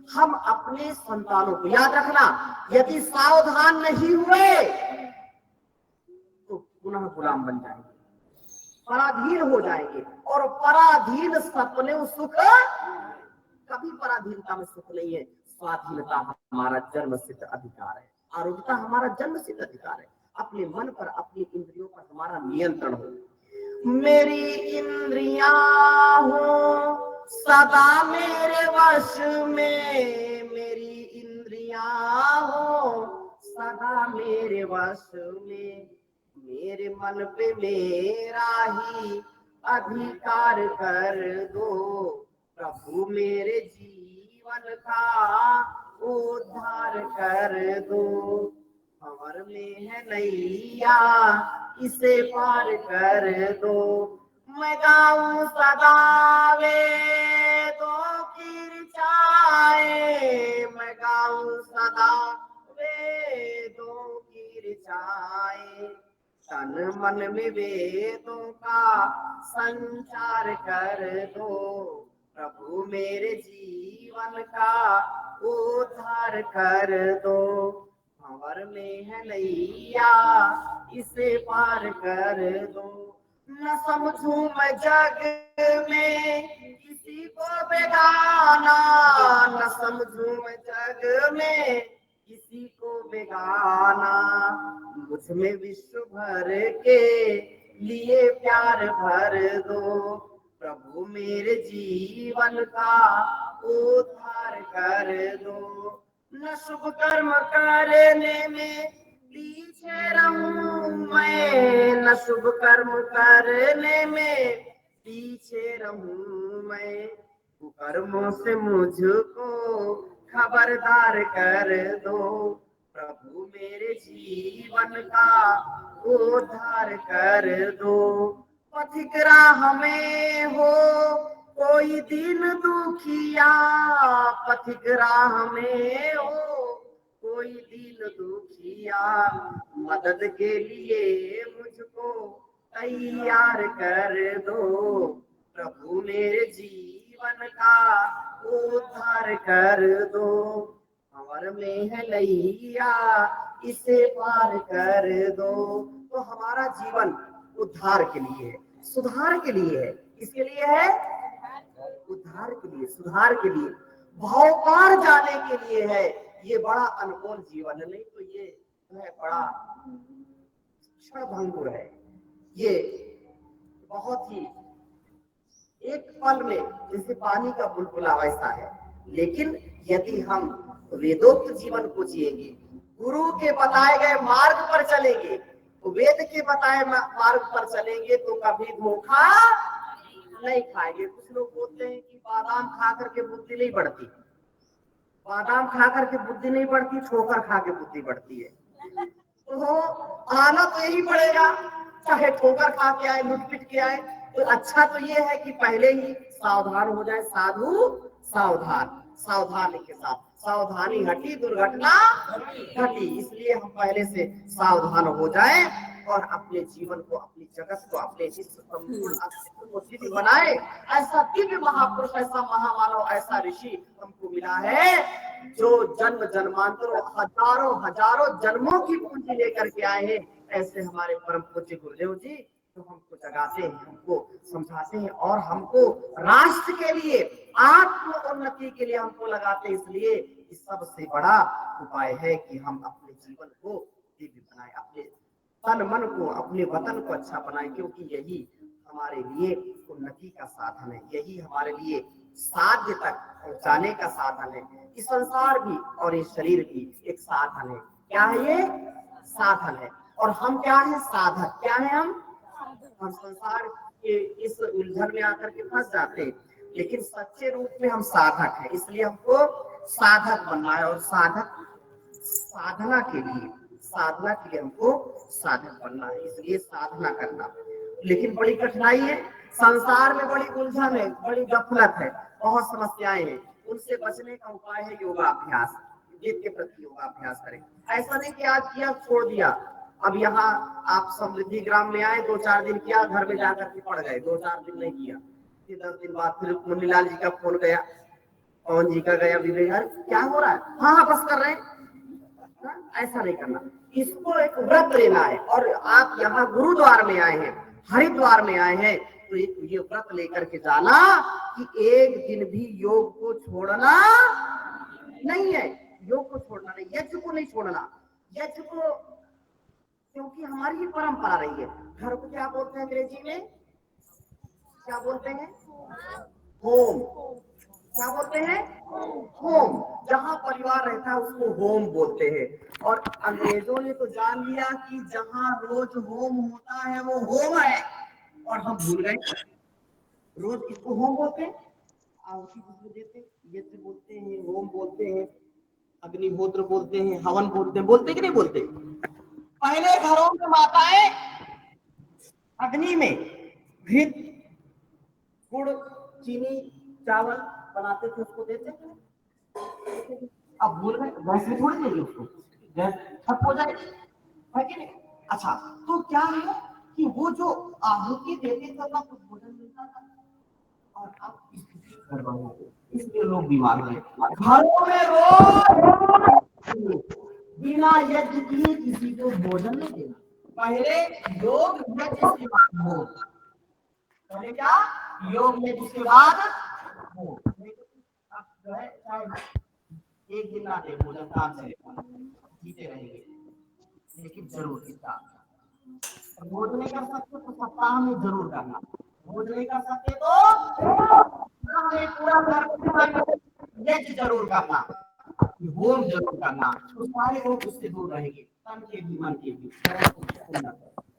हम अपने संतानों को, याद रखना, यदि सावधान नहीं हुए तो पुनः गुलाम बन जाएंगे, पराधीन हो जाएंगे। और पराधीन सपने सुख, कभी पराधीनता में सुख नहीं है। स्वाधीनता हमारा जन्म सिद्ध अधिकार है, आरोग्यता हमारा जन्म सिद्ध अधिकार है। अपने मन पर, अपनी इंद्रियों पर हमारा नियंत्रण हो। मेरी इंद्रियां हो सदा मेरे वश में, मेरी इंद्रियां हो सदा मेरे वश में, मेरे मन पे मेरा ही अधिकार कर दो, प्रभु मेरे जीवन का उद्धार कर दो। भंवर में है नैया इसे पार कर दो। मैं गाऊं सदा वेदों की ऋचाएं, मैं गाऊं सदा वेदों की ऋचाएं। तन मन में वेदों का संचार कर दो। प्रभु मेरे जीवन का उद्धार कर दो। भंवर में है नैया इसे पार कर दो। न समझूं मैं जग में किसी को बेगाना, न समझूं मैं जग में किसी को बेगाना। मुझ में विश्व भर के लिए प्यार भर दो। प्रभु मेरे जीवन का उद्धार कर दो। न शुभ कर्म करने में पीछे रहूं मैं, न शुभ कर्म करने में पीछे रहूं मैं। कुकर्मों से मुझको खबरदार कर दो। प्रभु मेरे जीवन का उद्धार कर दो। पथिक राह में हो कोई दिन दुखिया, पथिक राह में हो कोई दिन दुखिया। मदद के लिए मुझको तैयार कर दो। प्रभु मेरे जीवन का उद्धार कर दो। भंवर में है नैया इसे पार कर दो। तो हमारा जीवन उद्धार के लिए है, सुधार के लिए है। किसके लिए है? उद्धार के लिए, सुधार के लिए, भाव पार जाने के लिए है। ये बड़ा अनमोल जीवन है, नहीं तो ये है बड़ा क्षणभंगुर है। ये बहुत ही एक पल में जैसे पानी का बुलबुला वैसा है। लेकिन यदि हम वेदोक्त जीवन को जिएंगे, गुरु के बताए गए मार्ग पर चलेंगे, वेद के बताए मार्ग पर चलेंगे तो कभी धोखा नहीं खाएंगे। कुछ लोग बोलते हैं कि बादाम खा करके बुद्धि नहीं बढ़ती, बादाम खा करके बुद्धि नहीं बढ़ती, ठोकर खा के बुद्धि बढ़ती है। तो आना तो यही पड़ेगा, चाहे ठोकर खा के आए, लुट पिट के आए। तो अच्छा तो ये है कि पहले ही सावधान हो जाए। साधु सावधान, सावधानी के साथ, सावधानी हटी दुर्घटना घटी। इसलिए हम पहले से सावधान हो जाए और अपने जीवन को, अपनी जगत को, अपने संपूर्ण अस्तित्व को सिद्ध बनाए। ऐसा दिव्य महापुरुष, ऐसा महामानव, ऐसा ऋषि हमको मिला है जो जन्म जन्मांतरों, हजारों हजारों जन्मों की पूंजी लेकर के आए हैं। ऐसे हमारे परम पूज्य गुरुदेव जी तो हमको जगाते हैं, हमको समझाते हैं और हमको राष्ट्र के लिए, आत्म उन्नति के लिए हमको लगाते हैं। इसलिए इस सबसे बड़ा उपाय है कि हम अपने जीवन को दिव्य बनाए, अपने तन मन को, अपने वतन को अच्छा बनाए, क्योंकि यही हमारे लिए उन्नति का साधन है, यही हमारे लिए साध्य तक पहुंचाने का साधन है। इस संसार भी और ये शरीर भी एक साधन है। क्या है ये? साधन है। और हम क्या है? साधक। क्या है हम? हम संसार के इस उलझन में आकर के फंस जाते हैं, लेकिन सच्चे रूप में हम साधक हैं। इसलिए हमको साधक बनना है और साधक साधना के लिए, साधना के लिए हमको साधक बनना है। इसलिए साधना करना, लेकिन बड़ी कठिनाई है। संसार में बड़ी उलझन है, बड़ी गफलत है, बहुत समस्याएं हैं। उनसे बचने का उपाय है योगाभ्यास। वेद के प्रति योगाभ्यास करें। ऐसा नहीं कि आज किया छोड़ दिया। अब यहाँ आप समृद्धि ग्राम में आए, 2-4 दिन किया, घर में जाकर के पड़ गए, 2-4 दिन नहीं किया, फिर 10 दिन बाद फिर मुन्नीलाल जी का फोन गया, पवन जी का गया, विवेक क्या हो रहा है? हाँ बस कर रहे हैं। ऐसा नहीं करना, इसको एक व्रत लेना है। और आप यहाँ गुरुद्वार में आए हैं, हरिद्वार में आए हैं, तो ये व्रत लेकर के जाना कि एक दिन भी योग को छोड़ना नहीं है। योग को छोड़ना नहीं, यज्ञ को नहीं छोड़ना। यज्ञ को, क्योंकि हमारी ही परंपरा रही है। घर को क्या बोलते हैं अंग्रेजी में? क्या बोलते हैं? होम। क्या बोलते हैं? होम। जहां परिवार रहता है उसको होम बोलते हैं। और अंग्रेजों ने तो जान लिया कि जहां रोज होम होता है वो होम है, और हम भूल गए। रोज इसको होम बोलते हैं, आहुति देते, यज्ञ बोलते हैं, होम बोलते हैं। अग्निहोत्र बोलते हैं, हवन बोलते हैं, बोलते कि नहीं बोलते? पहले घरों में माताएं अग्नि में घृत, गुड़, चीनी, चावल बनाते थे, उसको देते थे। अब भूल गए, गैस में थोड़ी देंगे उसको, गैस ठप हो जाएगी, है कि नहीं? अच्छा, तो क्या है कि वो जो आहुति देते थे ना, कुछ भोजन मिलता था, और अब इसलिए लोग बीमार हुए। घरों में रोज बिना यज्ञ किए किसी को भोजन नहीं देना। पहले योग यज्ञ के बाद भोग, पहले क्या योग यज्ञ के बाद भोग। अब जो है चाहे एक दिन ना दे भोजन, काम से जीते रहेंगे, लेकिन जरूर कितना भोज नहीं कर सकते तो सप्ताह में जरूर करना, भोज नहीं कर सकते तो पूरा यज्ञ जरूर करना, होम जरूर करना, तो सारे लोग उससे दूर रहेंगे, तन के भी मन के भी।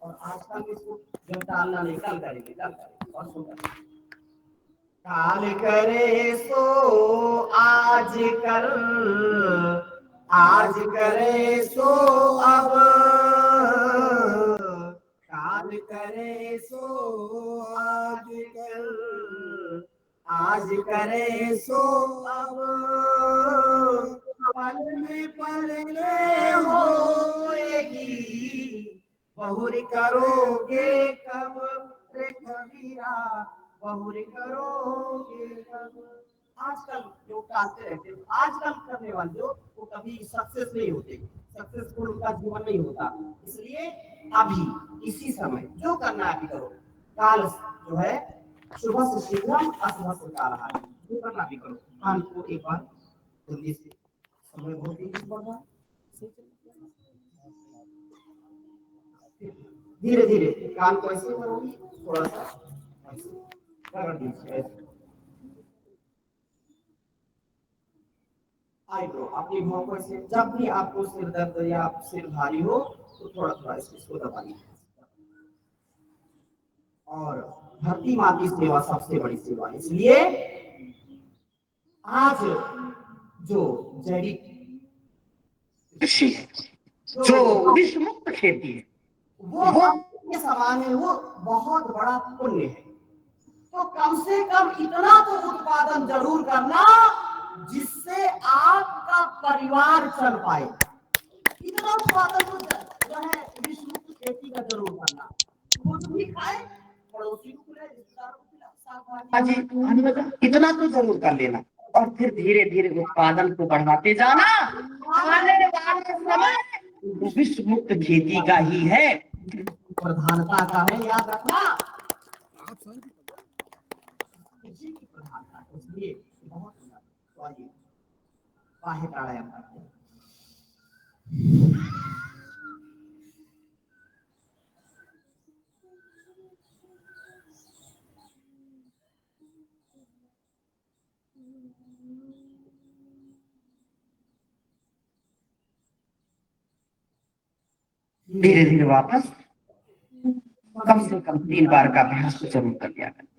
और आजकल इसको जब टालना नहीं, कल करेंगे, कल करेंगे और सुन काल करे सो आज कर, आज करे सो अब, काल करे सो आज कर, आज करे सो अब, पल में पलने होएगी, बहुरी करोगे कब रे कबीरा, बहुरी करोगे कब। आजकल जो टालते रहते हैं, आजकल करने वाले जो वो कभी सक्सेस नहीं होते, सक्सेसफुल उनका जीवन नहीं होता। इसलिए अभी इसी समय जो करना है अभी करो, काल जो है शुभ से शीघ्रम अशुभ से कालः, जो करना भी करो। कान को एक बार जल्दी से, समय बहुत तेजी बढ़ रहा है, धीरे धीरे कान को ऐसे करोगी, थोड़ा सा रगड़ दीजिए, आईब्रो अपनी भौं को ऐसे, जब भी आपको सिर दर्द या सिर भारी हो तो थोड़ा थोड़ा इसको दबाइए। और धरती माँ की सेवा सबसे बड़ी सेवा, इसलिए आज जो जैविक कृषि है, जो विश्व मुक्त खेती है, वो के समान है, वो बहुत बड़ा पुण्य है। तो कम से कम इतना तो उत्पादन जरूर करना जिससे आपका परिवार चल पाए, इतना उत्पादन तो जो है विश्व मुक्त खेती का जरूर करना। खुद भी खाए, पड़ोसी को खिलाए, रिश्तेदारों को खिलाए, इतना तो जरूर कर लेना, और फिर धीरे धीरे उत्पादन को बढ़ाते जाना। आने वाला समय विश्व मुक्त खेती का ही है, प्रधानता का है, याद रखना, कृषि की प्रधानता। इसलिए बहुत बाह्य प्राणायाम करते हैं। धीरे धीरे वापस कम से कम 3 बार का अभ्यास तो जरूर कर लिया करें।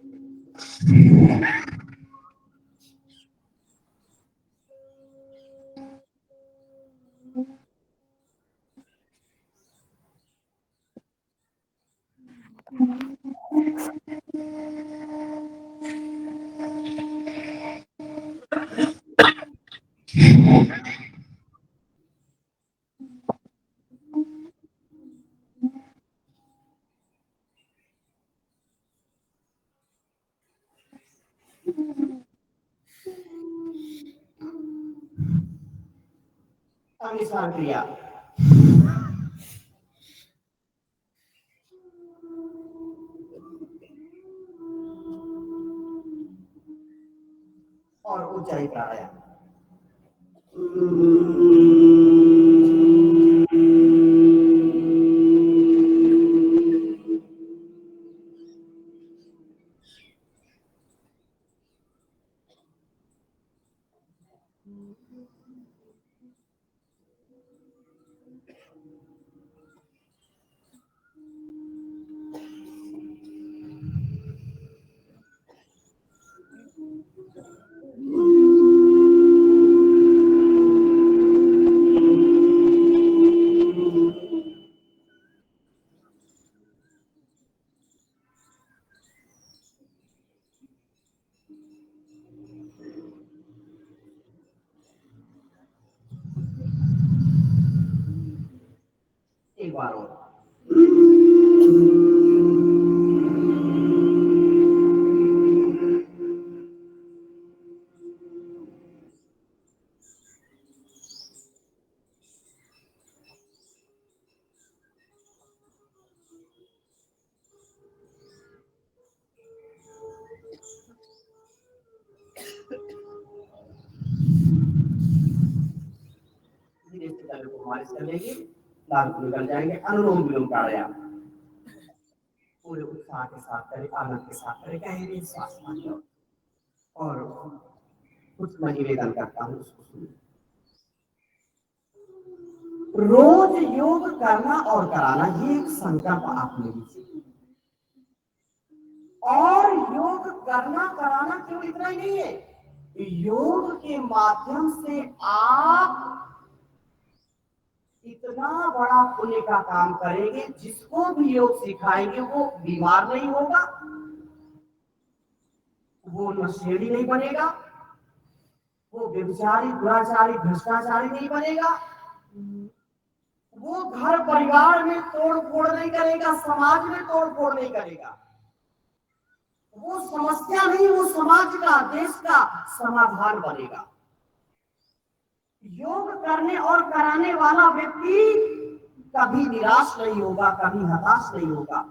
अनुसार क्रिया और ऊंचाई प्राणायाम। एक बार और। धीरे से पैरों को मालिश कर लेंगे, लाल को निकल जाएंगे। अनुलोम विलोम प्राणायाम पूरे उत्साह के साथ करें, आनंद के साथ करें। गहरे श्वास लें और कुछ मैं निवेदन करता हूँ, उसको सुनिए। रोज योग करना और कराना, ये एक संकल्प आप ले लीजिए। और योग करना कराना केवल इतना ही नहीं है, योग के माध्यम से आप इतना बड़ा पुण्य का काम करेंगे, जिसको भी योग सिखाएंगे वो बीमार नहीं होगा, वो नशेड़ी नहीं बनेगा, वो व्यभिचारी, दुराचारी, भ्रष्टाचारी नहीं बनेगा, वो घर परिवार में तोड़ फोड़ नहीं करेगा, समाज में तोड़ फोड़ नहीं करेगा, वो समस्या नहीं, वो समाज का, देश का समाधान बनेगा। योग करने और कराने वाला व्यक्ति कभी निराश नहीं होगा, कभी हताश नहीं होगा।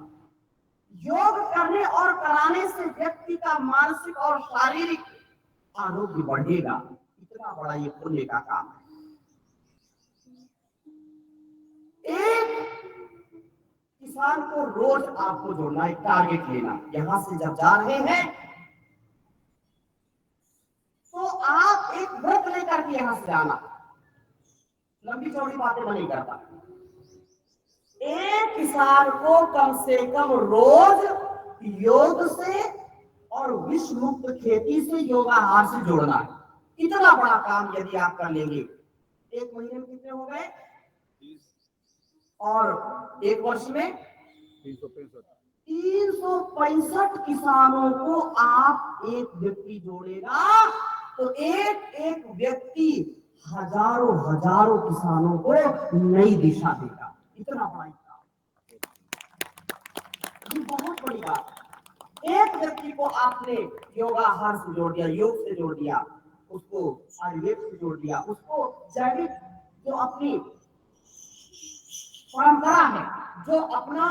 योग करने और कराने से व्यक्ति का मानसिक और शारीरिक आरोग्य बढ़ेगा। इतना बड़ा ये पुण्य का काम है। एक किसान को रोज आपको जोड़ना, एक टारगेट लेना। यहां से जब जा रहे हैं तो आप एक व्रत लेकर के यहां से आना। लंबी चौड़ी बातें मैं नहीं करता। एक किसान को कम से कम रोज योग से और विष मुक्त खेती से, योगाहार से जोड़ना है। इतना बड़ा काम यदि आप कर लेंगे, एक महीने में कितने हो गए, और एक वर्ष में 365 किसानों को आप एक व्यक्ति जोड़ेगा तो एक एक व्यक्ति हजारों हजारों किसानों को नई दिशा देगा। इतना बड़ा काम, ये बहुत बड़ी बात। एक व्यक्ति को आपने योगाहार से जोड़ दिया, योग से जोड़ दिया, उसको आयुर्वेद से जोड़ दिया, उसको जैविक जो अपनी परंपरा है, जो अपना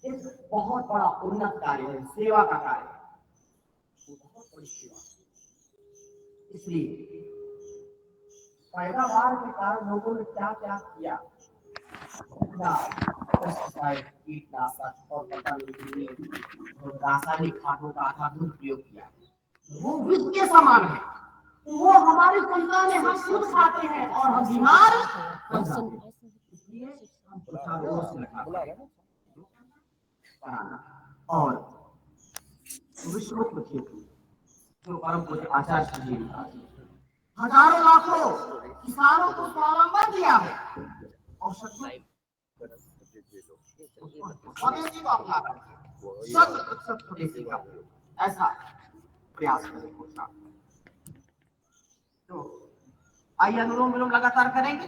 एक बहुत बड़ा उन्नत कार्य है, सेवा का कार्य, वो बहुत बड़ी सेवा। इसलिए पैदावार के कारण लोगों ने क्या क्या किया, कीटनाशक और पता नहीं रासायनिक खादों का अत्यधिक प्रयोग किया, वो विष के समान है। वो हमारी संतान है, हम खुद खाते हैं और हम बीमार हो जाते हैं। इसलिए हम रोज और विश्व खेती जो परम पूज्य आचार्य जी ने हजारों लाखों किसानों को स्वावलंबन दिया है और स्वदेशी को अपना करके 100% स्वदेशी का ऐसा प्रयास करें। तो आइए अनुलोम विलोम लगातार करेंगे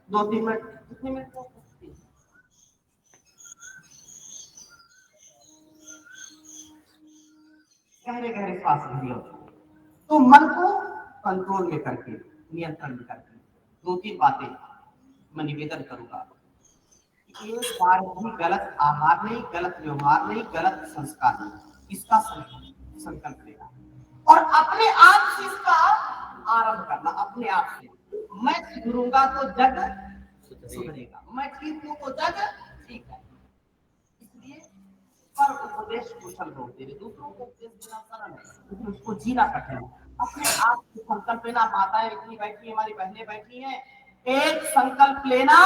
2-3 मिनट। कितने मिनट? गहरे गहरे श्वास लीजिए। तो मन को कंट्रोल में करके, नियंत्रण में करके 2-3 बातें मैं निवेदन करूंगा। एक बार भी गलत आहार नहीं, गलत व्यवहार नहीं, गलत संस्कार नहीं, इसका संकल्प लेना और अपने आप से इसका आरंभ करना। अपने आप से मैं सुधरूंगा तो जग सुधरेगा, मैं ठीक हूं तो जग ठीक है। इसलिए पर उपदेश कुशल होते हैं, दूसरों को उपदेश देना सरल है लेकिन उसको जीना कठिन है। अपने आप से संकल्प लेना। माताएं इतनी बैठी, हमारी बहनें बैठी हैं, एक संकल्प लेना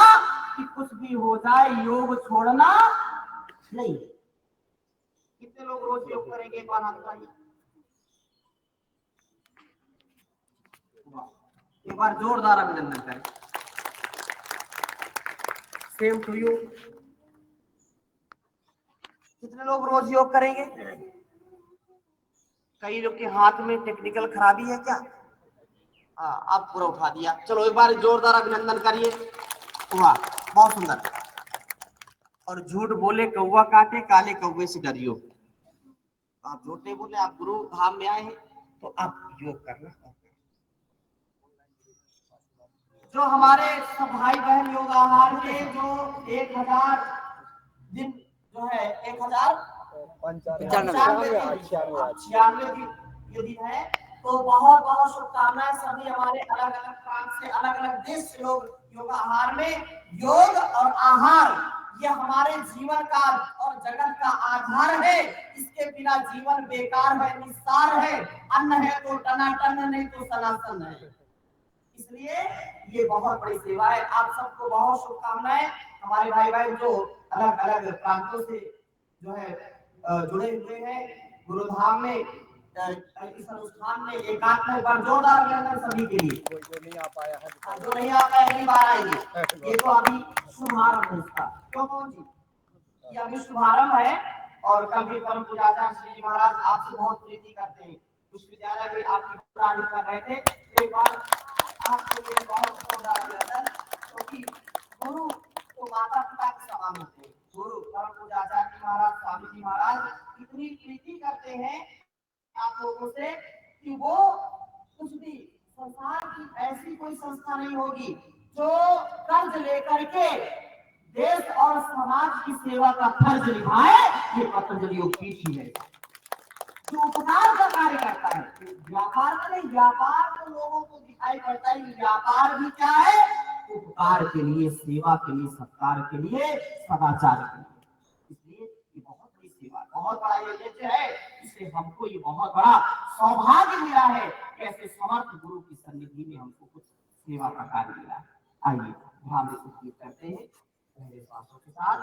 कि कुछ भी हो जाए योग छोड़ना नहीं। कितने लोग रोज योग करेंगे? एक बार हाथ उठाइए। एक बार जोरदार अभिनंदन करें। Same to you. कितने लोग रोज योग करेंगे? कई लोग के हाथ में टेक्निकल खराबी है क्या? हाँ, आप पूरा उठा दिया। चलो एक बार जोरदार अभिनंदन करिए। वाह, बहुत सुंदर। और झूठ बोले कौवा काटे, काले कौवे से डरियो। आप झूठ नहीं बोले, आप गुरु धाम में आए हैं तो आप योग करना। जो हमारे सब भाई बहन योग आहार के जो 1000 दिन जो है 1096 दिन ये दिन है, तो बहुत बहुत शुभकामनाएं। सभी हमारे अलग अलग प्रांत से, अलग अलग देश से लोग योग आहार में, योग और आहार ये हमारे जीवन का और जगत का आधार है। इसके बिना जीवन बेकार है, निस्सार है। अन्न है तो टनाटन, नहीं तो सनातन है। इसलिए ये बहुत बड़ी सेवा है। आप सबको बहुत शुभकामनाएं। हमारे भाई बहन जो अलग अलग प्रांतों से जो है जुड़े हुए हैं गुरुधाम में, इस अनुष्ठान में एकांत में, बार जोरदार अभिनंदन सभी के लिए। जो नहीं आ पाया अगली बार आएंगे। ये तो अभी शुभारंभ है इसका, क्यों कौन जी, ये अभी शुभारंभ है। और कल भी परम पूज्याचार्य श्री जी महाराज आपसे बहुत प्रीति करते हैं। विश्वविद्यालय में आपकी प्रार्थना कर रहे थे। एक बार आपके लिए बहुत जोरदार अभिनंदन, क्योंकि गुरु तो माता पिता के समान होते हैं। गुरु परम पूज्याचार्य महाराज, स्वामी जी महाराज इतनी प्रीति करते हैं आप लोगों से कि वो कुछ भी संसार की ऐसी कोई संस्था नहीं होगी जो कर्ज लेकर के देश और समाज की सेवा का फर्ज निभाए। ये पतंजलि योगपीठ ही है जो उपकार का कार्य करता है। व्यापार का नहीं, व्यापार तो लोगों को दिखाई पड़ता है। व्यापार भी क्या है? उपकार के लिए, सेवा के लिए, सत्कार के लिए, सदाचार के लिए। इसलिए ये बहुत बड़ी सेवा, बहुत बड़ा ये यज्ञ है। इससे हमको ये बहुत बड़ा सौभाग्य मिला है कि ऐसे समर्थ गुरु की सन्निधि में हमको कुछ सेवा का कार्य मिला। आइए ध्यान से करते हैं पहले सांसों के साथ।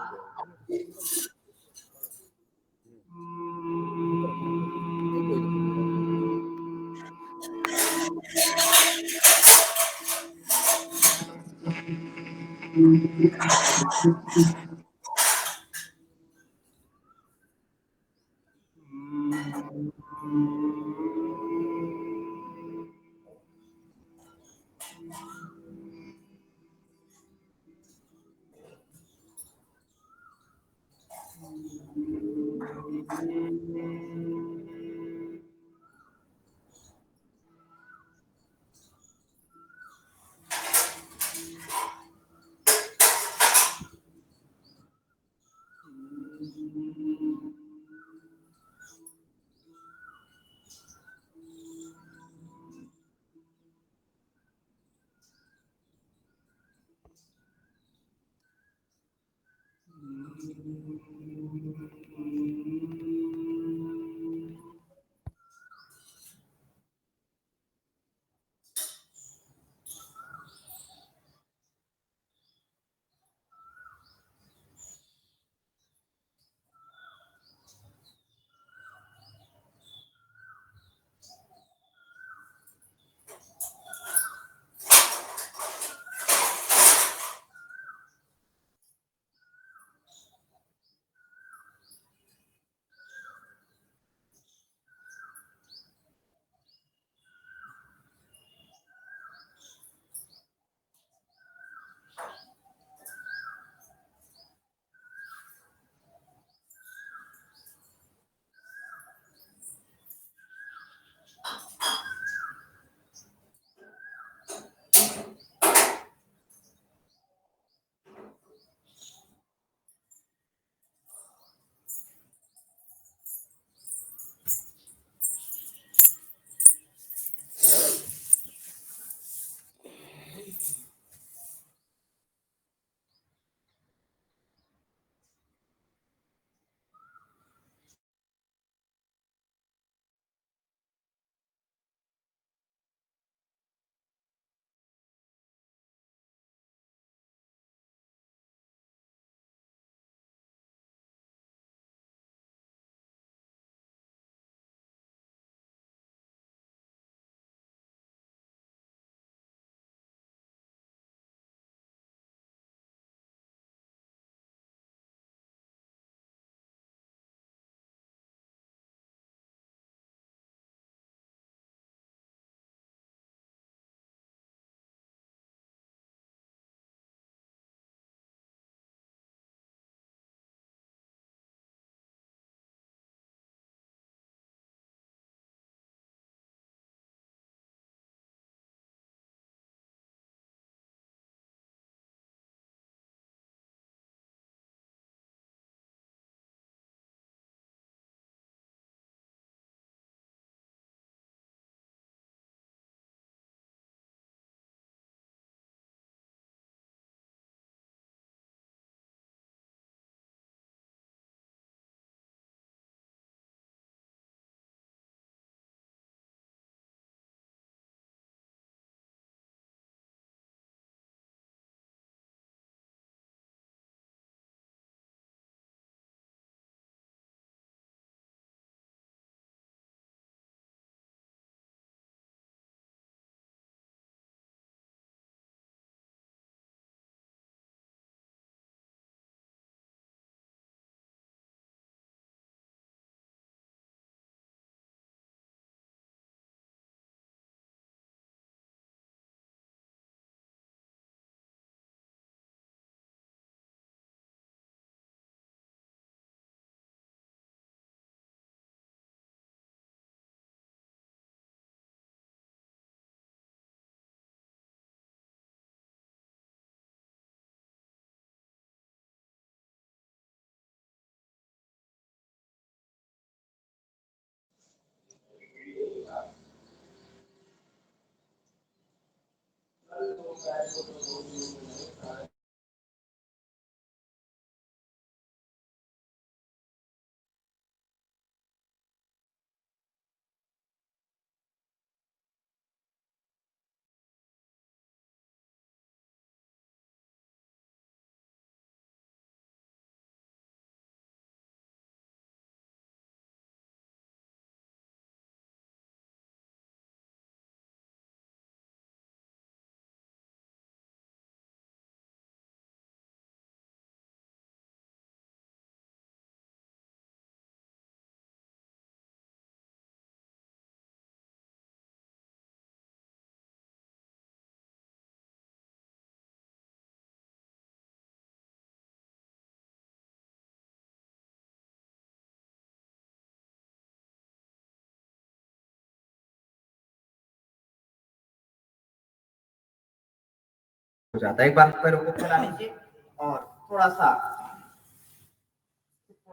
हो जाता है। एक बार पैरों को फैला लीजिए और थोड़ा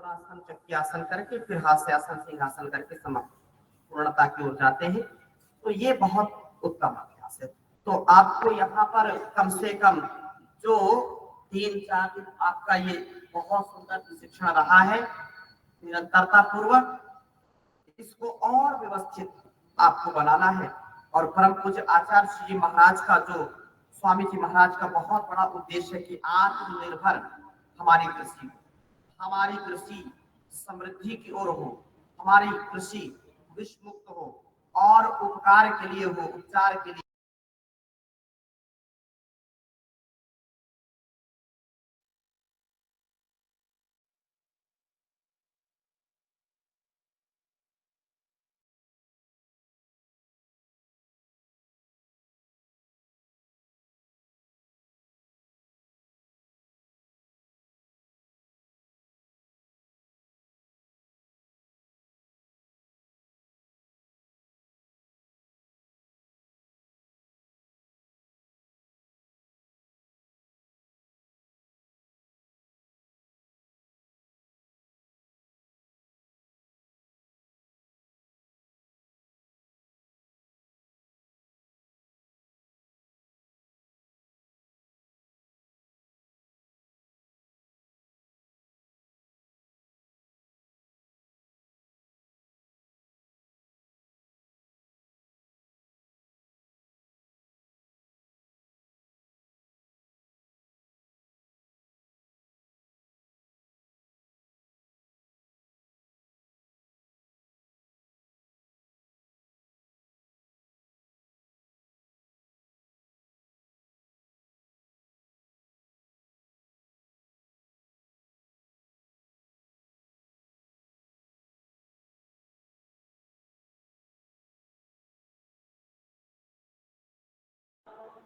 आसन चक्की आसन करके फिर हास्य आसन सिंहासन करके पूर्णता की ओर जाते हैं। तो ये बहुत उत्तम अभ्यास है। तो आपको यहाँ पर कम से कम जो 3-4 दिन आपका ये बहुत सुंदर प्रशिक्षण रहा है, निरंतरता पूर्वक इसको और व्यवस्थित आपको बनाना है। और परम पूज्य आचार्य जी महाराज का, जो स्वामी जी महाराज का बहुत बड़ा उद्देश्य है कि आत्मनिर्भर हमारी कृषि समृद्धि की ओर हो, हमारी कृषि विष मुक्त हो और उपकार के लिए हो, उपचार के लिए।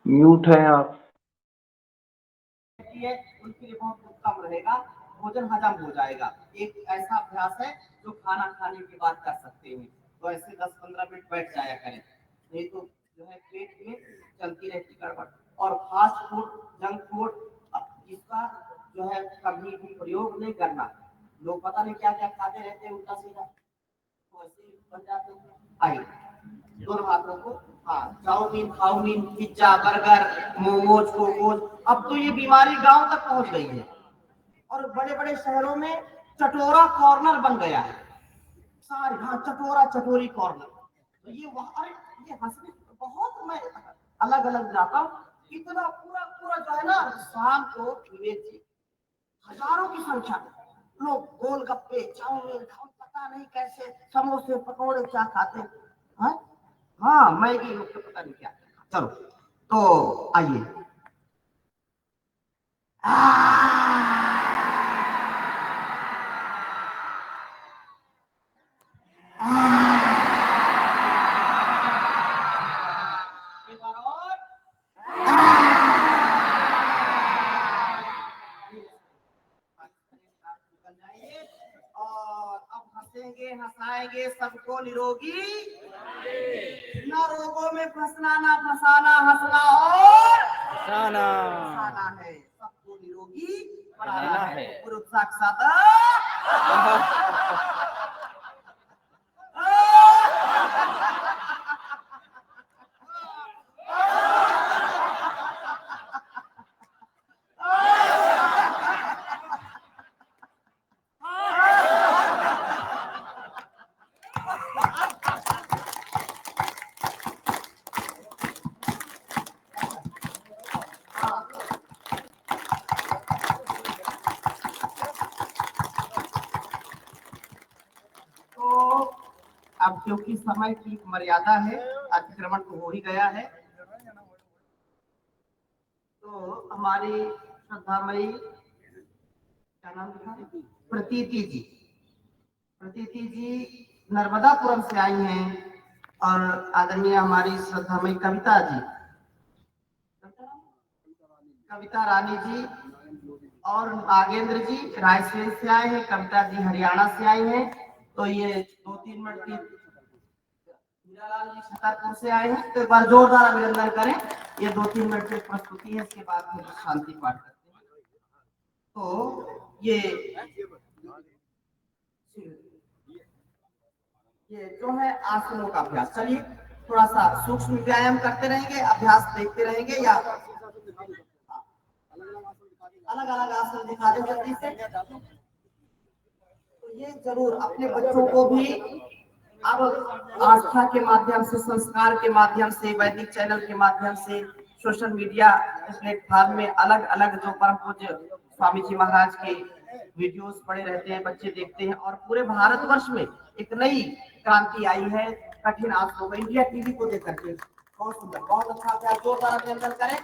म्यूट है आप। उनके लिए बहुत उत्तम रहेगा, भोजन हजम हो जाएगा। एक ऐसा अभ्यास है जो खाना खाने के बाद कर सकते हैं। तो ऐसे 10-15 मिनट बैठ जाया करें, नहीं तो जो है पेट में चलती रहती गड़बड़। और फास्ट फूड, जंक फूड, इसका जो है कभी भी प्रयोग नहीं करना। लोग पता नहीं क्या क्या खाते रहते हैं उल्टा सीधा, तो ऐसे बन जाते हैं। आइए दोनों हाथों को, हाँ, चाउमीन, पिज्जा, बर्गर, मोमोज, कोकोज, अब तो ये बीमारी गांव तक पहुंच गई है और बड़े बड़े शहरों में चटोरा कॉर्नर बन गया है। सारे, हाँ, चटोरी कॉर्नर। तो ये वहां, ये हंसने बहुत, मैं अलग अलग जाता हूँ, इतना पूरा जो है ना, शाम को विवेक जी हजारों की संख्या में लोग गोलगप्पे, चाउमीन, पता नहीं कैसे, समोसे, पकौड़े क्या खाते हैं। हाँ, मैगी, लोग तो पता नहीं क्या। चलो तो आइए, एक बार और, और अब हंसेंगे, हंसाएंगे सबको निरोगी, न रोगों में फंसना, ना फंसाना, हंसना और हंसाना है, सबको निरोगी बनाना है। गुरु साक्षात अब क्योंकि समय की मर्यादा है, अतिक्रमण तो हो ही गया है, तो हमारी श्रद्धामयी क्या नाम था, प्रतीति जी नर्मदापुरम से आई हैं, और आदरणीय हमारी श्रद्धामयी कविता रानी जी और नागेंद्र जी रायसेन से आए हैं, कविता जी हरियाणा से आई हैं। तो ये 2-3 मिनट की हीरालाल जी छतरपुर से आए हैं। तो एक बार जोरदार अभिनंदन करें। ये 2-3 मिनट की प्रस्तुति है, इसके बाद फिर शांति पाठ करते हैं। तो ये जो है आसनों का अभ्यास। चलिए थोड़ा सा सूक्ष्म व्यायाम करते रहेंगे, अभ्यास देखते रहेंगे, या अलग अलग आसन दिखा दे जल्दी से। तो ये जरूर अपने बच्चों को भी अब आस्था के माध्यम से, संस्कार के माध्यम से, वैदिक चैनल के माध्यम से, सोशल मीडिया प्लेटफॉर्म में अलग अलग जो परम पूज्य स्वामी जी महाराज के वीडियोस पड़े रहते हैं, बच्चे देखते हैं, और पूरे भारतवर्ष में एक नई क्रांति आई है कठिन आसनों में, इंडिया टीवी को देख करके। बहुत सुंदर, बहुत अच्छा अभ्यास, जोरदार अभिनंदन करें।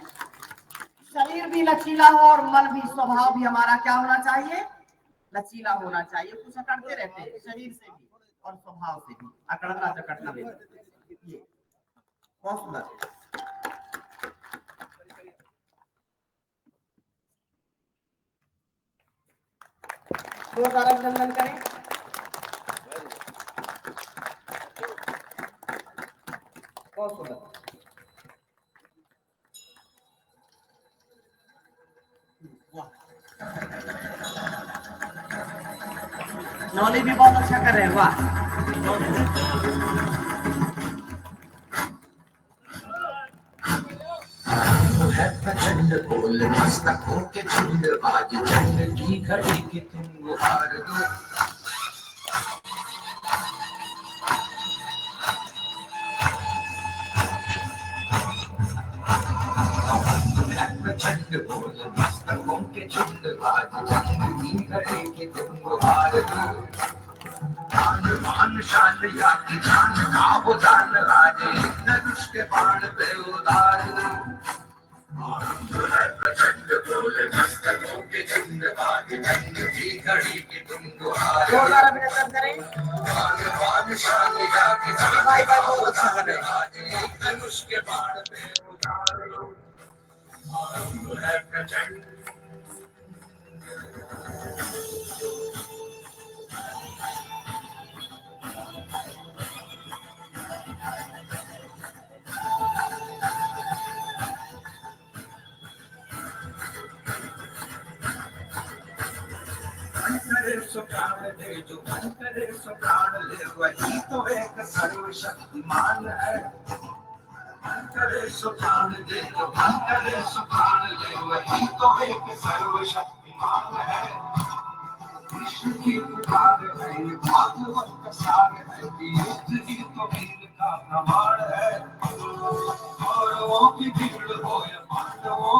शरीर भी लचीला हो और मन भी, स्वभाव भी हमारा क्या होना चाहिए? लचीला होना चाहिए। कुछ अकड़ते रहते हैं शरीर से भी और स्वभाव से भी, अकड़ना जकड़ना भी। ये बहुत सुंदर। जोरदार अभिनंदन करें। बहुत सुंदर। नौली भी बहुत अच्छा कर रहे हैं, वाह। प्रचंड बोल मस्तकों के झुंड, आज झंड की घड़ी की तुम गुहार दो। प्रचंड बोल मस्तकों के झुंड, आज झंड की घड़ी की तुम गुहार दो। मान मान शान या की जान का वो दान, राजे धनुष के बाण पे उतार दो। प्रचंड बोल मस्तकों के झुंड, आज झंड की घड़ी की तुम गुहार दो। जोरदार अभिनंदन करें। मान मान शान या की जान का वो दान, राजे धनुष के बाण पे उतार दो। प्रचंड करे सो प्राण दे, जो मन करे सो प्राण ले, वही तो एक सर्वशक्तिमान है। मन करे सो प्राण दे, जो मन करे सो प्राण ले, वही तो एक सर्वशक्तिमान है। विश्व की पुकार है, भागवत का सार है, कि युद्ध ही तो वीर का प्रमाण है। कौरवों की भीड़ हो या पांडवों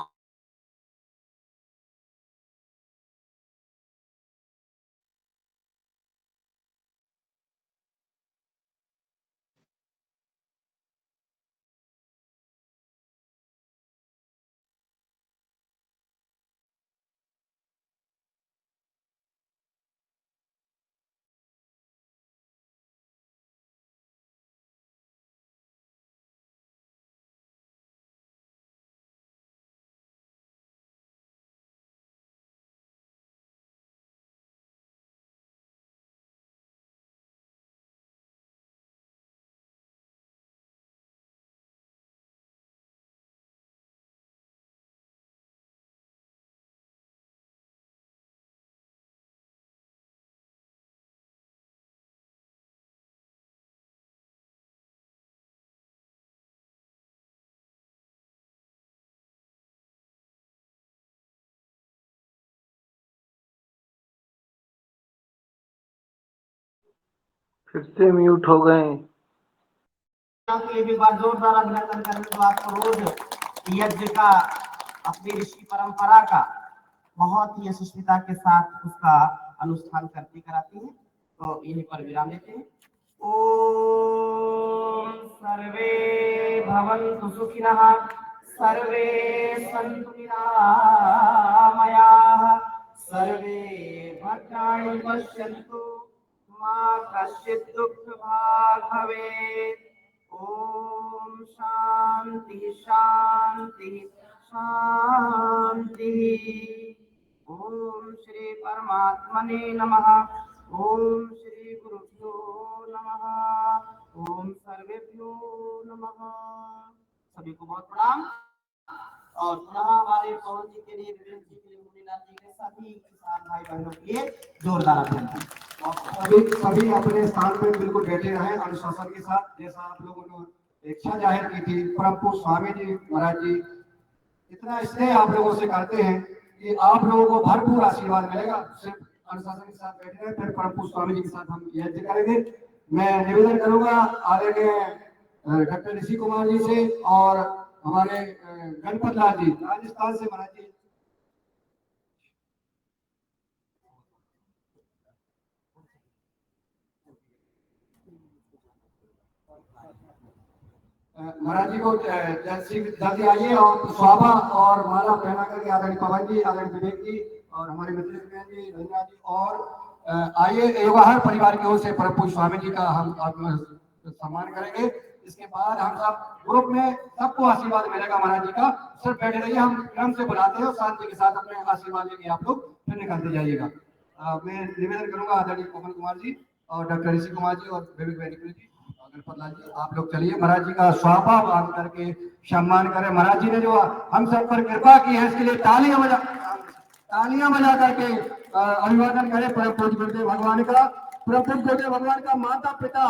फिर से म्यूट हो गए। के लिए भी बार जोरदार अभिनंदन करें। तो आपको रोज यज्ञ का, अपनी ऋषि परंपरा का बहुत ही यशस्विता के साथ उसका अनुष्ठान करती कराती है। तो यहीं पर विराम लेते हैं। ओम सर्वे भवन्तु सुखिनः, सर्वे सन्तु निरामयाः, सर्वे भद्राणि पश्यन्तु, मा कश्चित् दुःखभाग् भवेत्। ओम शांति शांति शांति। ओम श्री परमात्मने नमः। ओम श्री गुरुभ्यो नमः। ओम सर्वेभ्यो नमः। सभी को बहुत प्रणाम। और पुनः हमारे पवन जी के लिए, विवेक जी के लिए, मुनीलाल जी के सभी किसान भाई बहनों के लिए जोरदार अभिनंदन। सभी अपने स्थान पे बिल्कुल बैठे रहे अनुशासन के साथ, जैसा आप लोगों ने इच्छा जाहिर की थी। परम पूज्य स्वामी जी महाराज जी इतना स्नेह आप लोगों से करते हैं कि आप लोगों को भरपूर आशीर्वाद मिलेगा। सिर्फ अनुशासन के साथ बैठे रहे, फिर परम पूज्य स्वामी जी के साथ हम यज्ञ करेंगे। मैं निवेदन करूंगा आदरणीय डॉक्टर ऋषि कुमार जी से और हमारे गणपत लाल जी राजस्थान से महाराज जी। महाराज जी को जल्दी आइए और स्वाभा और माला पहना करके आदरणीय पवन जी, आदरणीय विवेक जी और हमारे मित्र जी धन्यवाद जी और आइए योगाहार परिवार की ओर से परम पूज्य स्वामी जी का हम सम्मान करेंगे। इसके बाद हम सब ग्रुप में सबको आशीर्वाद मिलेगा महाराज जी का। सिर्फ बैठे रहिए, हम क्रम से बुलाते हैं और शांति के साथ अपने आशीर्वाद लेके आप लोग फिर निकलते जाइएगा। मैं निवेदन करूंगा आदरणीय पवन कुमार जी और डॉक्टर ऋषि कुमार जी और विवेक वैदिक जी, गणपत लाल जी, आप लोग चलिए महाराज जी का स्वाभा बांध करके सम्मान करें। महाराज जी ने जो हम सब पर कृपा की है इसके लिए तालियां बजा करके अभिवादन करें परम पूज्य गुरुदेव भगवान का। परम पूज्य गुरुदेव भगवान का माता पिता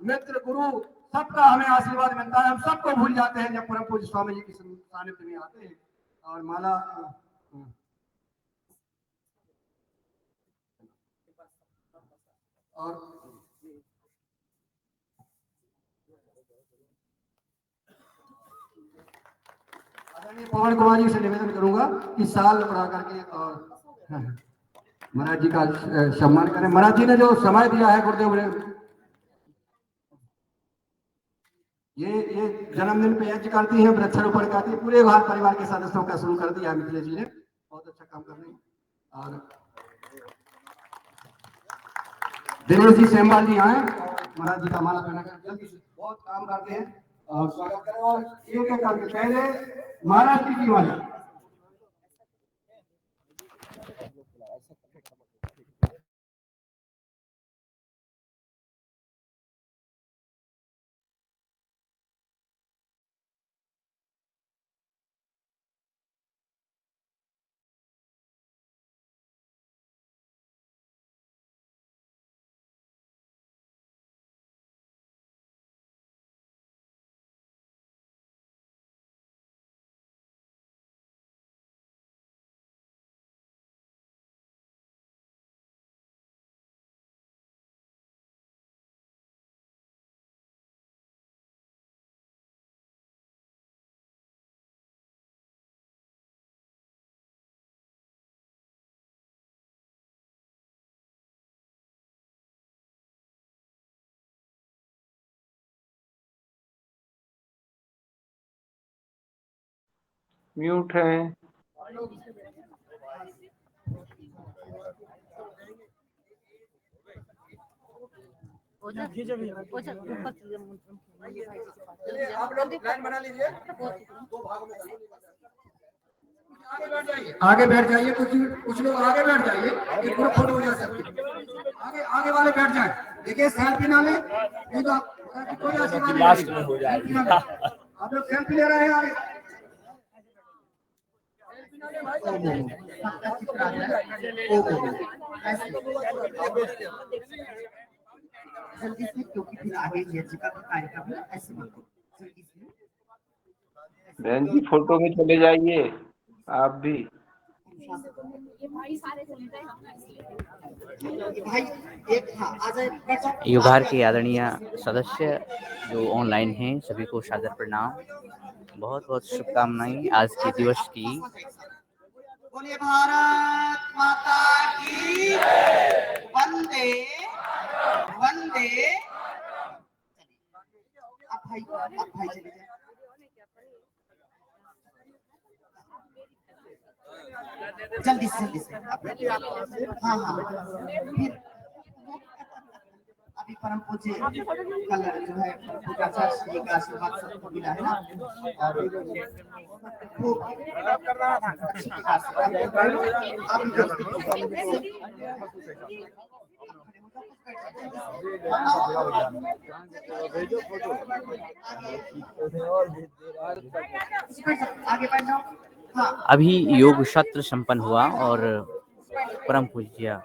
मित्र गुरु सबका हमें आशीर्वाद मिलता है। हम सबको भूल जाते हैं जब परम पूज्य स्वामी जी की सानिध्य में आते हैं। और माला और पवन कुमार जी से निवेदन करूंगा कि साल बढ़ा करके और महाराज जी का सम्मान करें। महाराज जी ने जो समय दिया है गुरुदेव ने, ये जन्मदिन पे यज्ञ करती है, वृक्षारोपण करती है, पूरे घर परिवार के सदस्यों का शुरू कर दिया मिथिलेश जी ने, बहुत अच्छा काम कर रहे हैं। और दिनेश जी सेमवाल जी आए, महाराज जी का माला पहना कर जल्दी से बहुत काम करते हैं और स्वागत करें। और एक एक करके पहले महाराज जी की वाली म्यूट है। आप लोग लाइन बना लीजिए, दो भागों में आगे बैठ जाइए। कुछ लोग आगे बैठ जाइए, एक ग्रुप फोटो हो जाए। आगे वाले बैठ जाए। देखिए सेल्फी ना ले, नहीं तो कोई आशीर्वाद लास्ट में हो जाएगा। आप लोग सेल्फी ले रहे हैं आगे जल्दी से, क्योंकि फिर आगे यज्ञ का कार्यक्रम है, ऐसे मत करो, जल्दी से। बहन जी फोटो में चले जाइए आप भी। युगाहार के आदरणीय सदस्य जो ऑनलाइन हैं सभी को सादर प्रणाम, बहुत बहुत शुभकामनाएं आज के दिवस की। बोलिए भारत माता की वंदे वंदे। अब भाई चले जाए। जल्दी से हाँ फिर अभी परम पूज्य कल जो है पूजाचार्य श्री का आशीर्वाद सबको मिला है ना, और खूब अच्छी खास आगे बढ़ जाओ। हाँ अभी योग सत्र संपन्न हुआ और परम पूज्य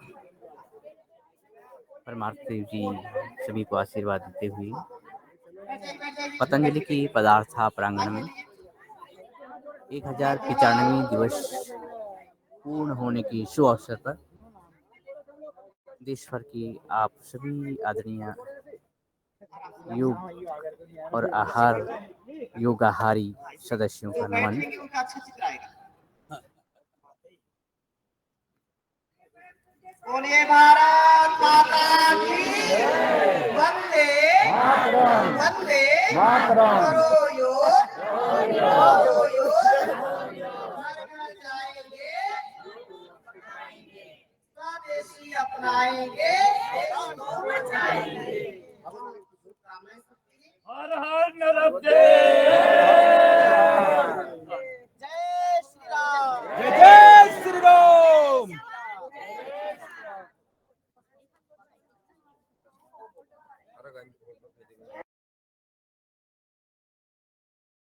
परमार्थ देव जी सभी को आशीर्वाद देते हुए पतंजलि की पदार्था प्रांगण में 1095 दिवस पूर्ण होने की शुभ अवसर पर देश भर की आप सभी आदरणीय योग और आहार योगाहारी सदस्यों का नमन। उनका अच्छा चित्र आएगा। बोलिए भारत माता की वंदे वंदे करो योग करो योग घर घर जाएंगे स्वदेशी अपनाएंगे इसको बचाएंगे। हर हर नर्मदे।